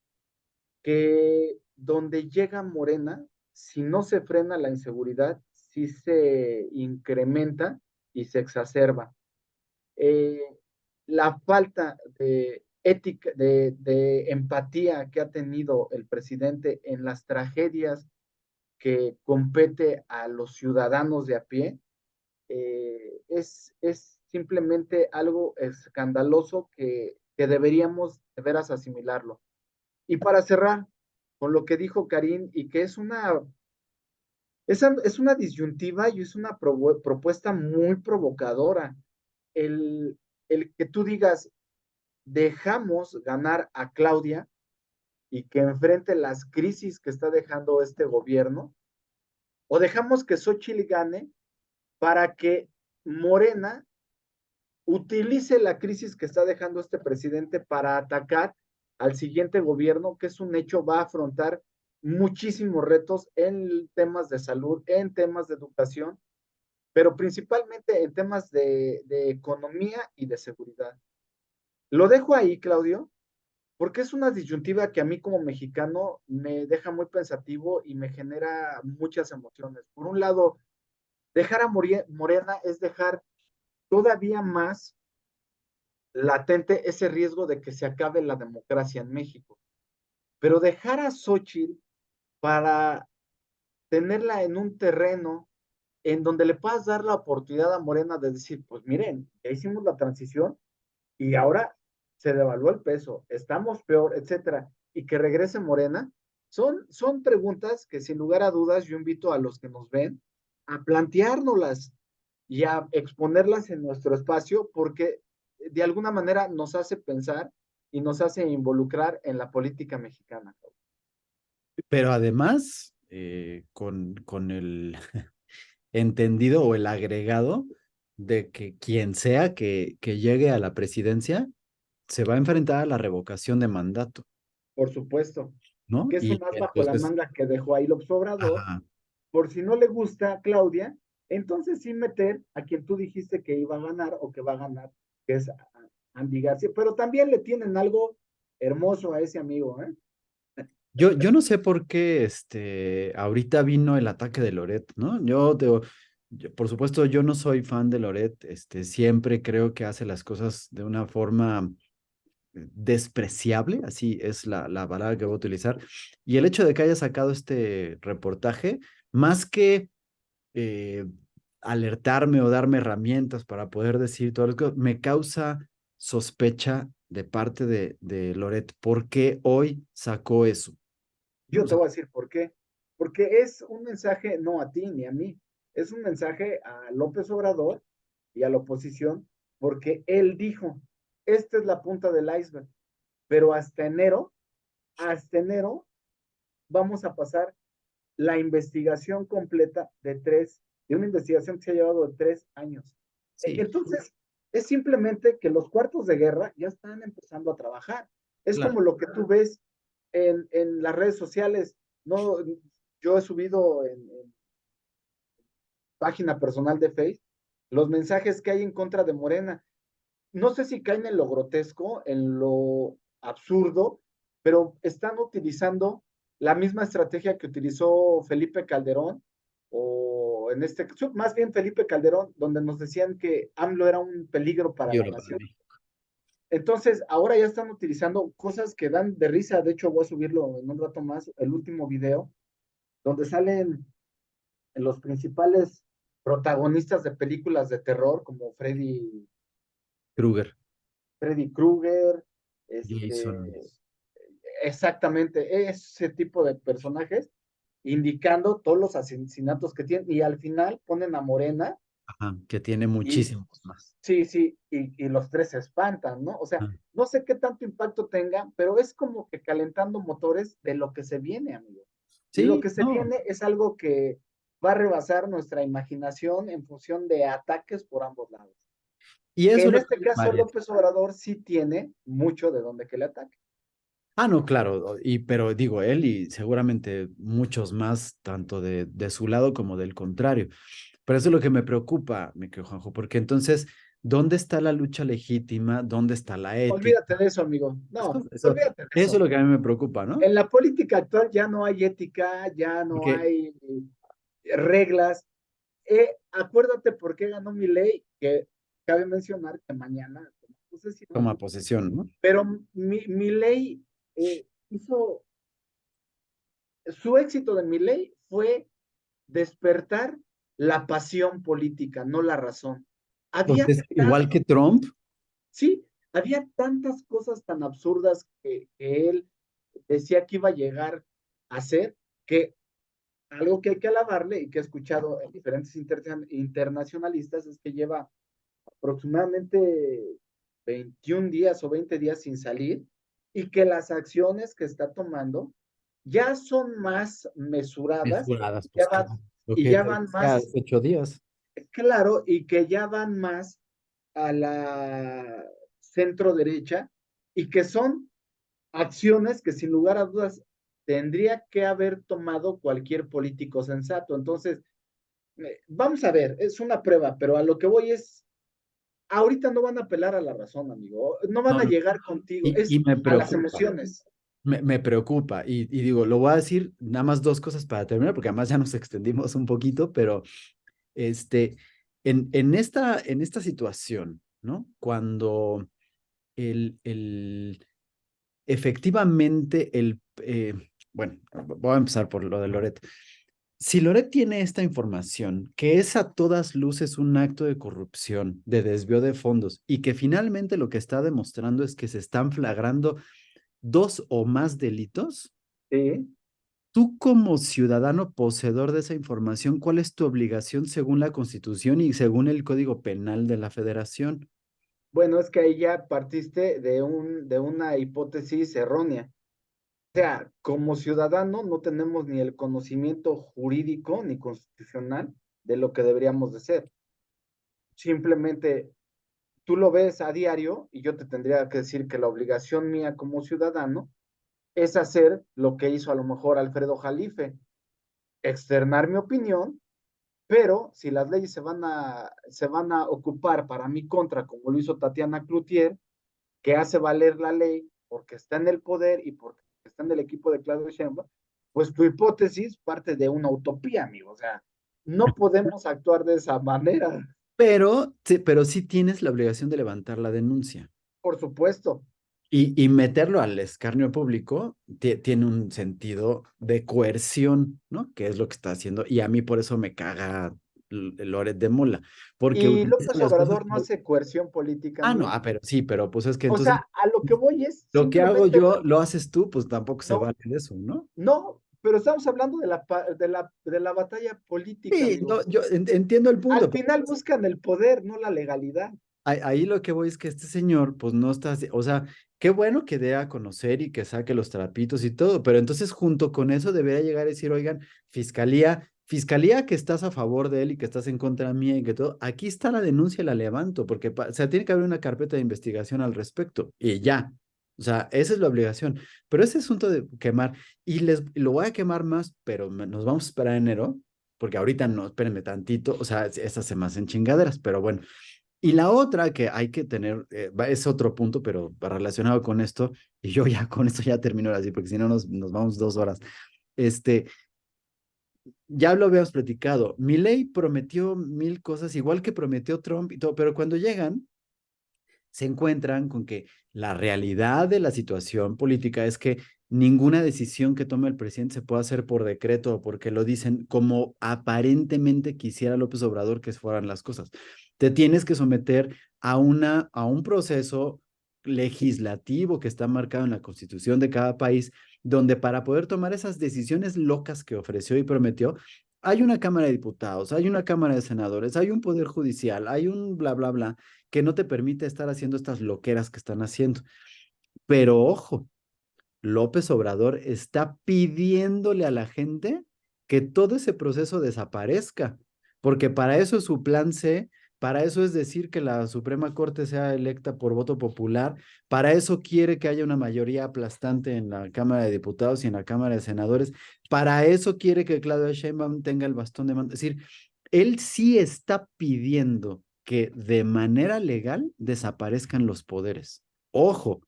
que donde llega Morena, si no se frena la inseguridad, sí se incrementa y se exacerba. Eh, la falta de ética, de empatía que ha tenido el presidente en las tragedias que compete a los ciudadanos de a pie, es simplemente algo escandaloso que deberíamos de veras asimilarlo. Y para cerrar con lo que dijo Karim, y que es una disyuntiva y es una propuesta muy provocadora, el, el que tú digas, dejamos ganar a Claudia y que enfrente las crisis que está dejando este gobierno, o dejamos que Xochitl gane para que Morena utilice la crisis que está dejando este presidente para atacar al siguiente gobierno, que es un hecho, va a afrontar muchísimos retos en temas de salud, en temas de educación, pero principalmente en temas de economía y de seguridad. Lo dejo ahí, Claudio, porque es una disyuntiva que a mí como mexicano me deja muy pensativo y me genera muchas emociones. Por un lado, dejar a Morena es dejar todavía más latente ese riesgo de que se acabe la democracia en México. Pero dejar a Xochitl para tenerla en un terreno en donde le puedas dar la oportunidad a Morena de decir, pues miren, ya hicimos la transición y ahora se devaluó el peso, estamos peor, etcétera, y que regrese Morena, son preguntas que sin lugar a dudas yo invito a los que nos ven a planteárnoslas y a exponerlas en nuestro espacio porque de alguna manera nos hace pensar y nos hace involucrar en la política mexicana. Pero además, con el entendido o el agregado de que quien sea que llegue a la presidencia se va a enfrentar a la revocación de mandato, Por supuesto, ¿no? que es un Y as bajo la entonces, manga que dejó ahí López Obrador, ajá, por si no le gusta a Claudia, entonces sí meter a quien tú dijiste que iba a ganar o que va a ganar, que es Andy García, pero también le tienen algo hermoso a ese amigo, ¿eh? yo no sé por qué ahorita vino el ataque de Loret, ¿no? Por supuesto, yo no soy fan de Loret, siempre creo que hace las cosas de una forma despreciable, así es la palabra que voy a utilizar. Y el hecho de que haya sacado este reportaje, más que eh, alertarme o darme herramientas para poder decir todas las cosas, me causa sospecha de parte de Loret. ¿Por qué hoy sacó eso? ¿No? Yo te voy a decir por qué. Porque es un mensaje no a ti ni a mí, es un mensaje a López Obrador y a la oposición, porque él dijo, esta es la punta del iceberg, pero hasta enero vamos a pasar la investigación completa de una investigación que se ha llevado de 3 años. Sí, Entonces, es simplemente que los cuartos de guerra ya están empezando a trabajar. Es claro. como lo que tú ves en las redes sociales. No, yo he subido en página personal de Facebook los mensajes que hay en contra de Morena. No sé si caen en lo grotesco, en lo absurdo, pero están utilizando la misma estrategia que utilizó Felipe Calderón, o en este caso, más bien Felipe Calderón, donde nos decían que AMLO era un peligro para Y la ahora para nación. mí. Entonces, ahora ya están utilizando cosas que dan de risa. De hecho, voy a subirlo en un rato más, el último video, donde salen los principales protagonistas de películas de terror, como Kruger, Freddy Krueger, Jason, exactamente ese tipo de personajes, indicando todos los asesinatos que tienen, y al final ponen a Morena, ajá, que tiene y muchísimos más. sí, sí, y los tres se espantan, ¿no? O sea, Ah, no sé qué tanto impacto tenga, pero es como que calentando motores de lo que se viene, amigo. Y lo sí, que se no. viene es algo que va a rebasar nuestra imaginación en función de ataques por ambos lados. Y Que eso en es lo este que caso varias. López Obrador sí tiene mucho de donde que le ataque. Ah, no, claro, pero digo, él y seguramente muchos más, tanto de su lado como del contrario. Pero eso es lo que me preocupa, mi querido Juanjo, porque entonces, ¿dónde está la lucha legítima? ¿Dónde está la Olvídate ética? de eso, amigo. No, olvídate de Eso es eso. lo que a mí me preocupa, ¿no? En la política actual ya no hay ética, ya no Porque hay reglas. Acuérdate por qué ganó mi ley, que cabe mencionar que mañana toma posesión, toma posesión, ¿no? pero mi ley hizo, su éxito de mi ley fue despertar la pasión política, no la razón. Pues Había es tan, igual que Trump, sí, había tantas cosas tan absurdas que él decía que iba a llegar a hacer, que algo que hay que alabarle y que he escuchado en diferentes internacionalistas es que lleva aproximadamente 21 días o 20 días sin salir, y que las acciones que está tomando ya son más mesuradas, mesuradas, pues ya van, claro. Lo y que ya te van decía más, hace 8 días. claro, y que ya van más a la centro derecha, y que son acciones que sin lugar a dudas tendría que haber tomado cualquier político sensato. Entonces, vamos a ver, es una prueba, pero a lo que voy es, ahorita no van a apelar a la razón, amigo, no van No, a no, llegar contigo, y es me a las preocupa. emociones. Me preocupa y digo, lo voy a decir nada más dos cosas para terminar, porque además ya nos extendimos un poquito, pero este, en esta situación, ¿no? Cuando efectivamente bueno, voy a empezar por lo de Loret. Si Loret tiene esta información, que es a todas luces un acto de corrupción, de desvío de fondos, y que finalmente lo que está demostrando es que se están flagrando dos o más delitos, ¿Sí? tú como ciudadano poseedor de esa información, ¿cuál es tu obligación según la Constitución y según el Código Penal de la Federación? Bueno, es que ahí ya partiste de una hipótesis errónea. O sea, como ciudadano no tenemos ni el conocimiento jurídico ni constitucional de lo que deberíamos de ser. Simplemente tú lo ves a diario y yo te tendría que decir que la obligación mía como ciudadano es hacer lo que hizo a lo mejor Alfredo Jalife, externar mi opinión, pero si las leyes se van a ocupar para mi contra, como lo hizo Tatiana Cloutier, que hace valer la ley porque está en el poder y porque está en el equipo de Claudio Sheinbaum, pues tu hipótesis parte de una utopía, amigo. O sea, no podemos actuar de esa manera, Pero sí tienes la obligación de levantar la denuncia. por supuesto. Y meterlo al escarnio público tiene un sentido de coerción, ¿no? Que es lo que está haciendo. Y a mí por eso me caga Loret de Mola, porque Y utiliza López las cosas. Obrador no hace coerción política, Ah, no, amigo. pero sí, pero pues es que O entonces sea, a lo que voy es lo que hago simplemente, yo lo haces tú, pues tampoco se no, vale de eso, ¿no? no, pero estamos hablando de la batalla política, Sí, amigo. yo entiendo el Al punto, pero final buscan el poder, no la legalidad. ahí lo que voy es que este señor, pues no está, o sea, qué bueno que dé a conocer y que saque los trapitos y todo, pero entonces junto con eso debería llegar a decir, oigan, fiscalía que estás a favor de él y que estás en contra mía y que todo, aquí está la denuncia, la levanto, porque o sea, tiene que haber una carpeta de investigación al respecto y ya. O sea, esa es la obligación. Pero ese asunto de quemar, y lo voy a quemar más, pero nos vamos a esperar a enero, porque ahorita no, espérenme tantito, o sea, estas se me hacen chingaderas, pero bueno. Y la otra que hay que tener, es otro punto, pero relacionado con esto, y yo ya con esto ya termino así, porque si no nos vamos 2 horas. Este, ya lo habíamos platicado, Milei prometió mil cosas, igual que prometió Trump y todo, pero cuando llegan, se encuentran con que la realidad de la situación política es que ninguna decisión que tome el presidente se puede hacer por decreto o porque lo dicen como aparentemente quisiera López Obrador que fueran las cosas. Te tienes que someter a un proceso legislativo que está marcado en la constitución de cada país, donde para poder tomar esas decisiones locas que ofreció y prometió, hay una Cámara de Diputados, hay una Cámara de Senadores, hay un Poder Judicial, hay un bla, bla, bla, que no te permite estar haciendo estas loqueras que están haciendo. Pero ojo, López Obrador está pidiéndole a la gente que todo ese proceso desaparezca, porque para eso es su plan C, para eso es decir que la Suprema Corte sea electa por voto popular, para eso quiere que haya una mayoría aplastante en la Cámara de Diputados y en la Cámara de Senadores, para eso quiere que Claudia Sheinbaum tenga el bastón de mando. Es decir, él sí está pidiendo que de manera legal desaparezcan los poderes. Ojo,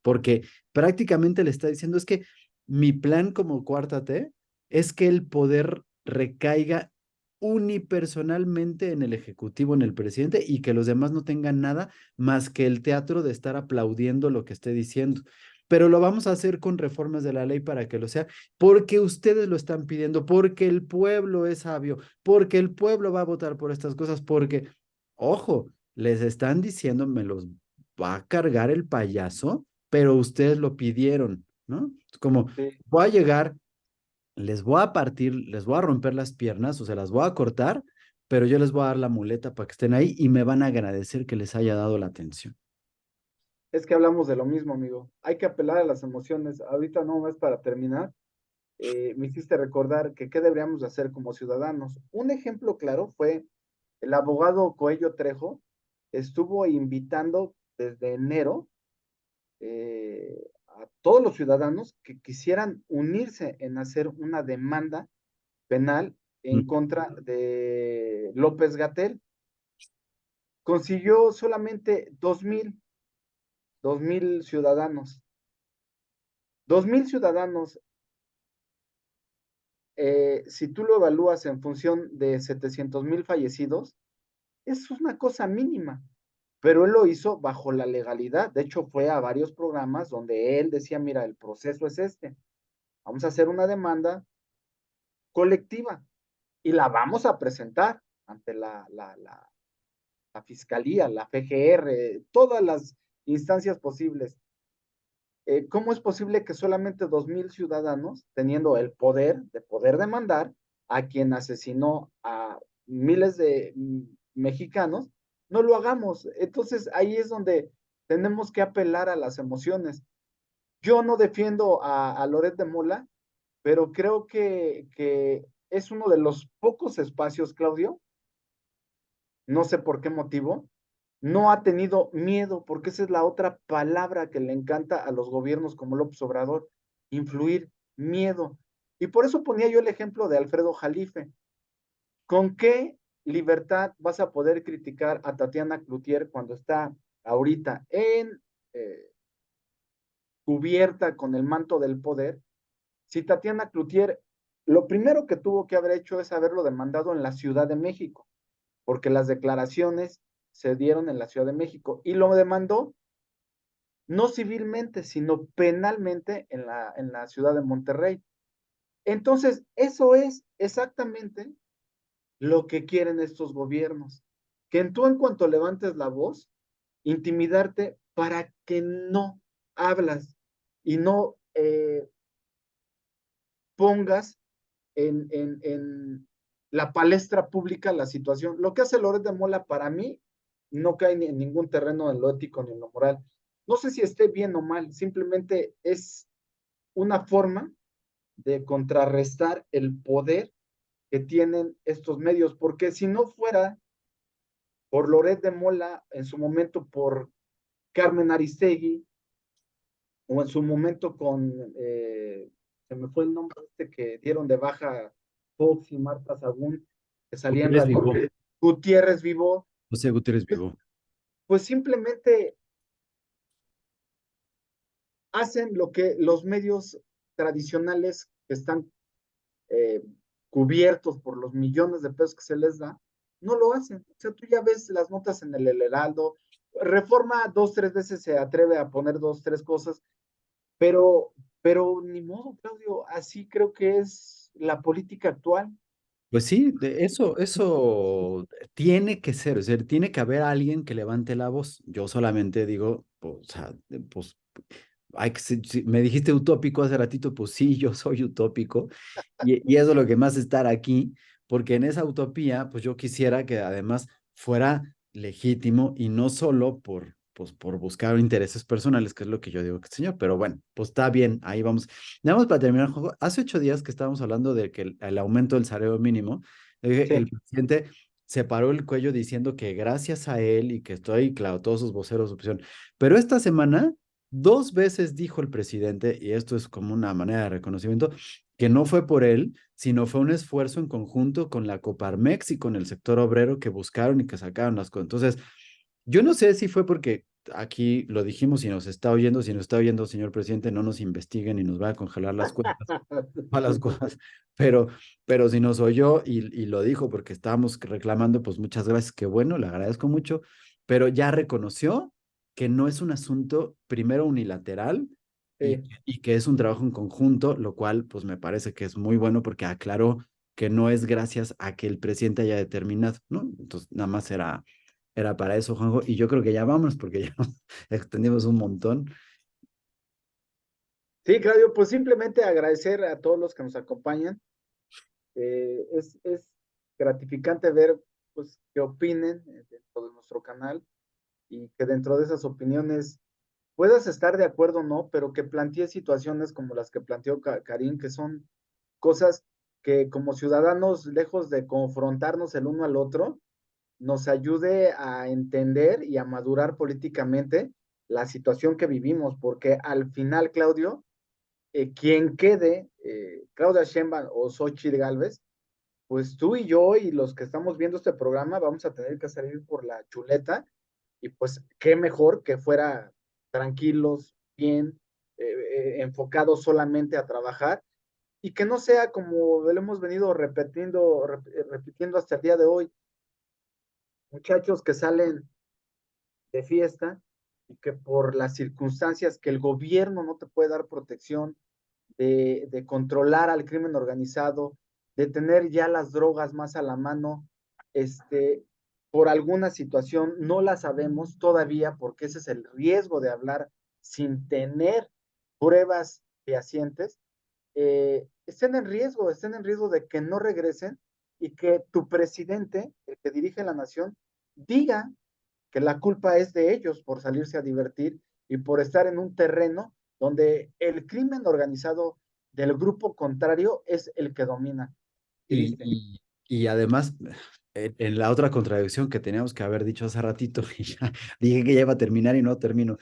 porque prácticamente le está diciendo es que mi plan como cuarta T es que el poder recaiga unipersonalmente en el ejecutivo, en el presidente, y que los demás no tengan nada más que el teatro de estar aplaudiendo lo que esté diciendo. Pero lo vamos a hacer con reformas de la ley para que lo sea, porque ustedes lo están pidiendo, porque el pueblo es sabio, porque el pueblo va a votar por estas cosas, porque, ojo, les están diciendo, me los va a cargar el payaso, pero ustedes lo pidieron, ¿no? Es como, Sí. voy a llegar, les voy a partir, les voy a romper las piernas, o sea, las voy a cortar, pero yo les voy a dar la muleta para que estén ahí y me van a agradecer que les haya dado la atención. Es que hablamos de lo mismo, amigo. Hay que apelar a las emociones. Ahorita no más para terminar. Me hiciste recordar que qué deberíamos hacer como ciudadanos. Un ejemplo claro fue el abogado Coello Trejo, estuvo invitando desde enero a todos los ciudadanos que quisieran unirse en hacer una demanda penal en Mm. contra de López Gatell. Consiguió solamente 2,000 ciudadanos. 2,000 ciudadanos, si tú lo evalúas en función de 700,000 fallecidos, es una cosa mínima, pero él lo hizo bajo la legalidad. De hecho, fue a varios programas donde él decía, mira, el proceso es este. Vamos a hacer una demanda colectiva y la vamos a presentar ante la Fiscalía, la FGR, todas las instancias posibles. ¿Cómo es posible que solamente 2,000 ciudadanos, teniendo el poder de poder demandar a quien asesinó a miles de mexicanos, no lo hagamos? Entonces ahí es donde tenemos que apelar a las emociones. Yo no defiendo a Loret de Mola, pero creo que es uno de los pocos espacios, Claudio, no sé por qué motivo, no ha tenido miedo, porque esa es la otra palabra que le encanta a los gobiernos como López Obrador, influir miedo. Y por eso ponía yo el ejemplo de Alfredo Jalife. ¿Con qué libertad vas a poder criticar a Tatiana Cloutier cuando está ahorita eh, cubierta con el manto del poder? Si Tatiana Cloutier, lo primero que tuvo que haber hecho es haberlo demandado en la Ciudad de México, porque las declaraciones se dieron en la Ciudad de México y lo demandó no civilmente, sino penalmente en la ciudad de Monterrey. Entonces, eso es exactamente lo que quieren estos gobiernos, que tú en cuanto levantes la voz, intimidarte para que no hablas y no pongas en la palestra pública la situación. Lo que hace Loret de Mola para mí no cae en ningún terreno en lo ético ni en lo moral. No sé si esté bien o mal, simplemente es una forma de contrarrestar el poder que tienen estos medios, porque si no fuera por Loret de Mola, en su momento por Carmen Aristegui, o en su momento con, se me fue el nombre este que dieron de baja Fox y Marta Sagún, que salía en Gutiérrez Radio Vivo, Gutiérrez Vivo, José Gutiérrez pues, Vivo. pues simplemente hacen lo que los medios tradicionales que están eh, cubiertos por los millones de pesos que se les da, no lo hacen. O sea, tú ya ves las notas en el Heraldo, Reforma dos, tres veces se atreve a poner dos, tres cosas, pero, pero ni modo, Claudio, así creo que es la política actual. Pues sí, eso tiene que ser, o sea, tiene que haber alguien que levante la voz. Yo solamente digo, pues, o sea, pues, me dijiste utópico hace ratito, pues sí, yo soy utópico y eso es lo que más estar aquí, porque en esa utopía, pues yo quisiera que además fuera legítimo y no solo pues, por buscar intereses personales, que es lo que yo digo que señor, pero bueno, pues está bien, ahí vamos. Nada más para terminar, Juanjo, hace 8 días que estábamos hablando de que el aumento del salario mínimo, el Sí, presidente se paró el cuello diciendo que gracias a él y que estoy, claro, todos sus voceros de opción, pero esta semana 2 veces dijo el presidente, y esto es como una manera de reconocimiento, que no fue por él, sino fue un esfuerzo en conjunto con la Coparmex y con el sector obrero que buscaron y que sacaron las cosas. Entonces, yo no sé si fue porque aquí lo dijimos y nos está oyendo, si nos está oyendo, señor presidente, no nos investiguen y nos va a congelar las cuentas a las cosas, pero, pero si nos oyó y lo dijo porque estábamos reclamando, pues muchas gracias, qué bueno, le agradezco mucho, pero ya reconoció que no es un asunto primero unilateral sí. y que es un trabajo en conjunto, lo cual pues me parece que es muy bueno porque aclaró que no es gracias a que el presidente haya determinado, ¿no? Entonces, nada más era para eso, Juanjo, y yo creo que ya vámonos porque ya nos extendimos un montón. Sí, Claudio, pues simplemente agradecer a todos los que nos acompañan. Es gratificante ver pues qué opinen dentro de nuestro canal y que dentro de esas opiniones puedas estar de acuerdo o no, pero que plantee situaciones como las que planteó Karim, que son cosas que como ciudadanos, lejos de confrontarnos el uno al otro, nos ayude a entender y a madurar políticamente la situación que vivimos, porque al final, Claudio, quien quede, Claudia Sheinbaum o Xochitl Gálvez, pues tú y yo y los que estamos viendo este programa vamos a tener que salir por la chuleta y pues qué mejor que fuera tranquilos, bien, enfocados solamente a trabajar y que no sea como lo hemos venido repitiendo hasta el día de hoy, muchachos que salen de fiesta y que por las circunstancias que el gobierno no te puede dar protección, de controlar al crimen organizado, de tener ya las drogas más a la mano, este, por alguna situación, no la sabemos todavía porque ese es el riesgo de hablar sin tener pruebas fehacientes, estén en riesgo de que no regresen y que tu presidente, el que dirige la nación, diga que la culpa es de ellos por salirse a divertir y por estar en un terreno donde el crimen organizado del grupo contrario es el que domina. Y, Triste. y, y además, en la otra contradicción que teníamos que haber dicho hace ratito, y ya dije que ya iba a terminar y no termino,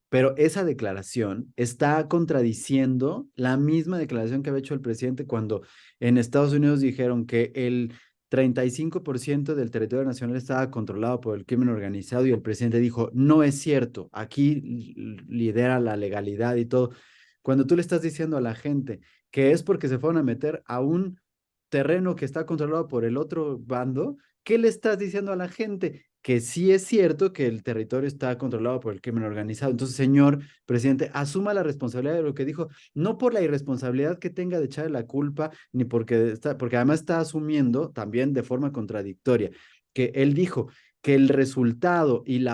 pero esa declaración está contradiciendo la misma declaración que había hecho el presidente cuando en Estados Unidos dijeron que el 35% del territorio nacional estaba controlado por el crimen organizado y el presidente dijo, no es cierto, aquí lidera la legalidad y todo. Cuando tú le estás diciendo a la gente que es porque se fueron a meter a un terreno que está controlado por el otro bando, ¿qué le estás diciendo a la gente? Que sí es cierto que el territorio está controlado por el crimen organizado. Entonces, señor presidente, asuma la responsabilidad de lo que dijo, no por la irresponsabilidad que tenga de echarle la culpa, ni porque además está asumiendo también de forma contradictoria que él dijo que el resultado y el,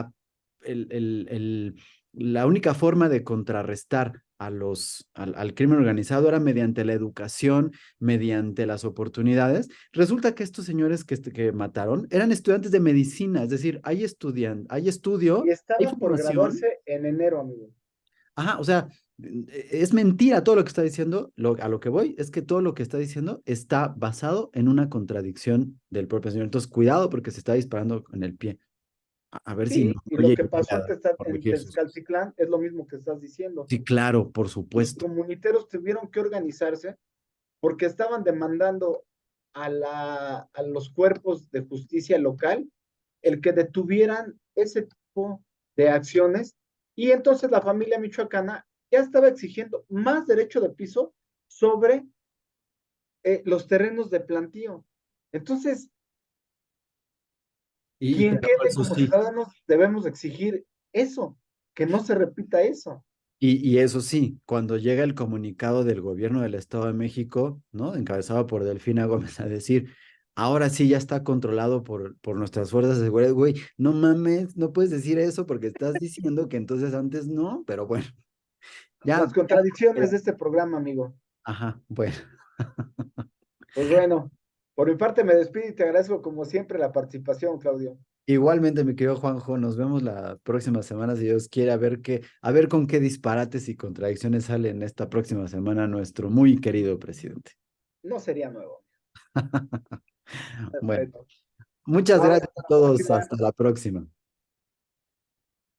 el, el, la única forma de contrarrestar al crimen organizado era mediante la educación, mediante las oportunidades. Resulta que estos señores que mataron eran estudiantes de medicina, es decir, hay Y estudio, hay estaban por formación. graduarse en enero, amigo. Ajá, o sea, es mentira todo lo que está diciendo. A lo que voy es que todo lo que está diciendo está basado en una contradicción del propio señor. Entonces, cuidado porque se está disparando en el pie. A ver si no Sí, y lo oye que y voy pasó a En corregir sus cosas. Tezcaltitlán es lo mismo que estás diciendo. Sí, claro, por Los supuesto. comuniteros tuvieron que organizarse porque estaban demandando a los cuerpos de justicia local el que detuvieran ese tipo de acciones y entonces la familia michoacana ya estaba exigiendo más derecho de piso sobre los terrenos de plantío. Entonces, Y quien pero quede eso como sí, ciudadanos debemos exigir eso, que no se repita eso. y eso sí, cuando llega el comunicado del gobierno del Estado de México, ¿no? Encabezado por Delfina Gómez a decir, ahora sí ya está controlado por nuestras fuerzas de seguridad, güey, no mames, no puedes decir eso porque estás diciendo que entonces antes no, pero bueno, ya, Las contradicciones de este programa, amigo. ajá, bueno, Pues bueno, por mi parte me despido y te agradezco como siempre la participación, Claudio. igualmente, mi querido Juanjo, nos vemos la próxima semana si Dios quiere, a ver con qué disparates y contradicciones sale en esta próxima semana nuestro muy querido presidente. No sería nuevo. Bueno, Perfecto. muchas Vamos gracias hasta a la todos, próxima. hasta la próxima.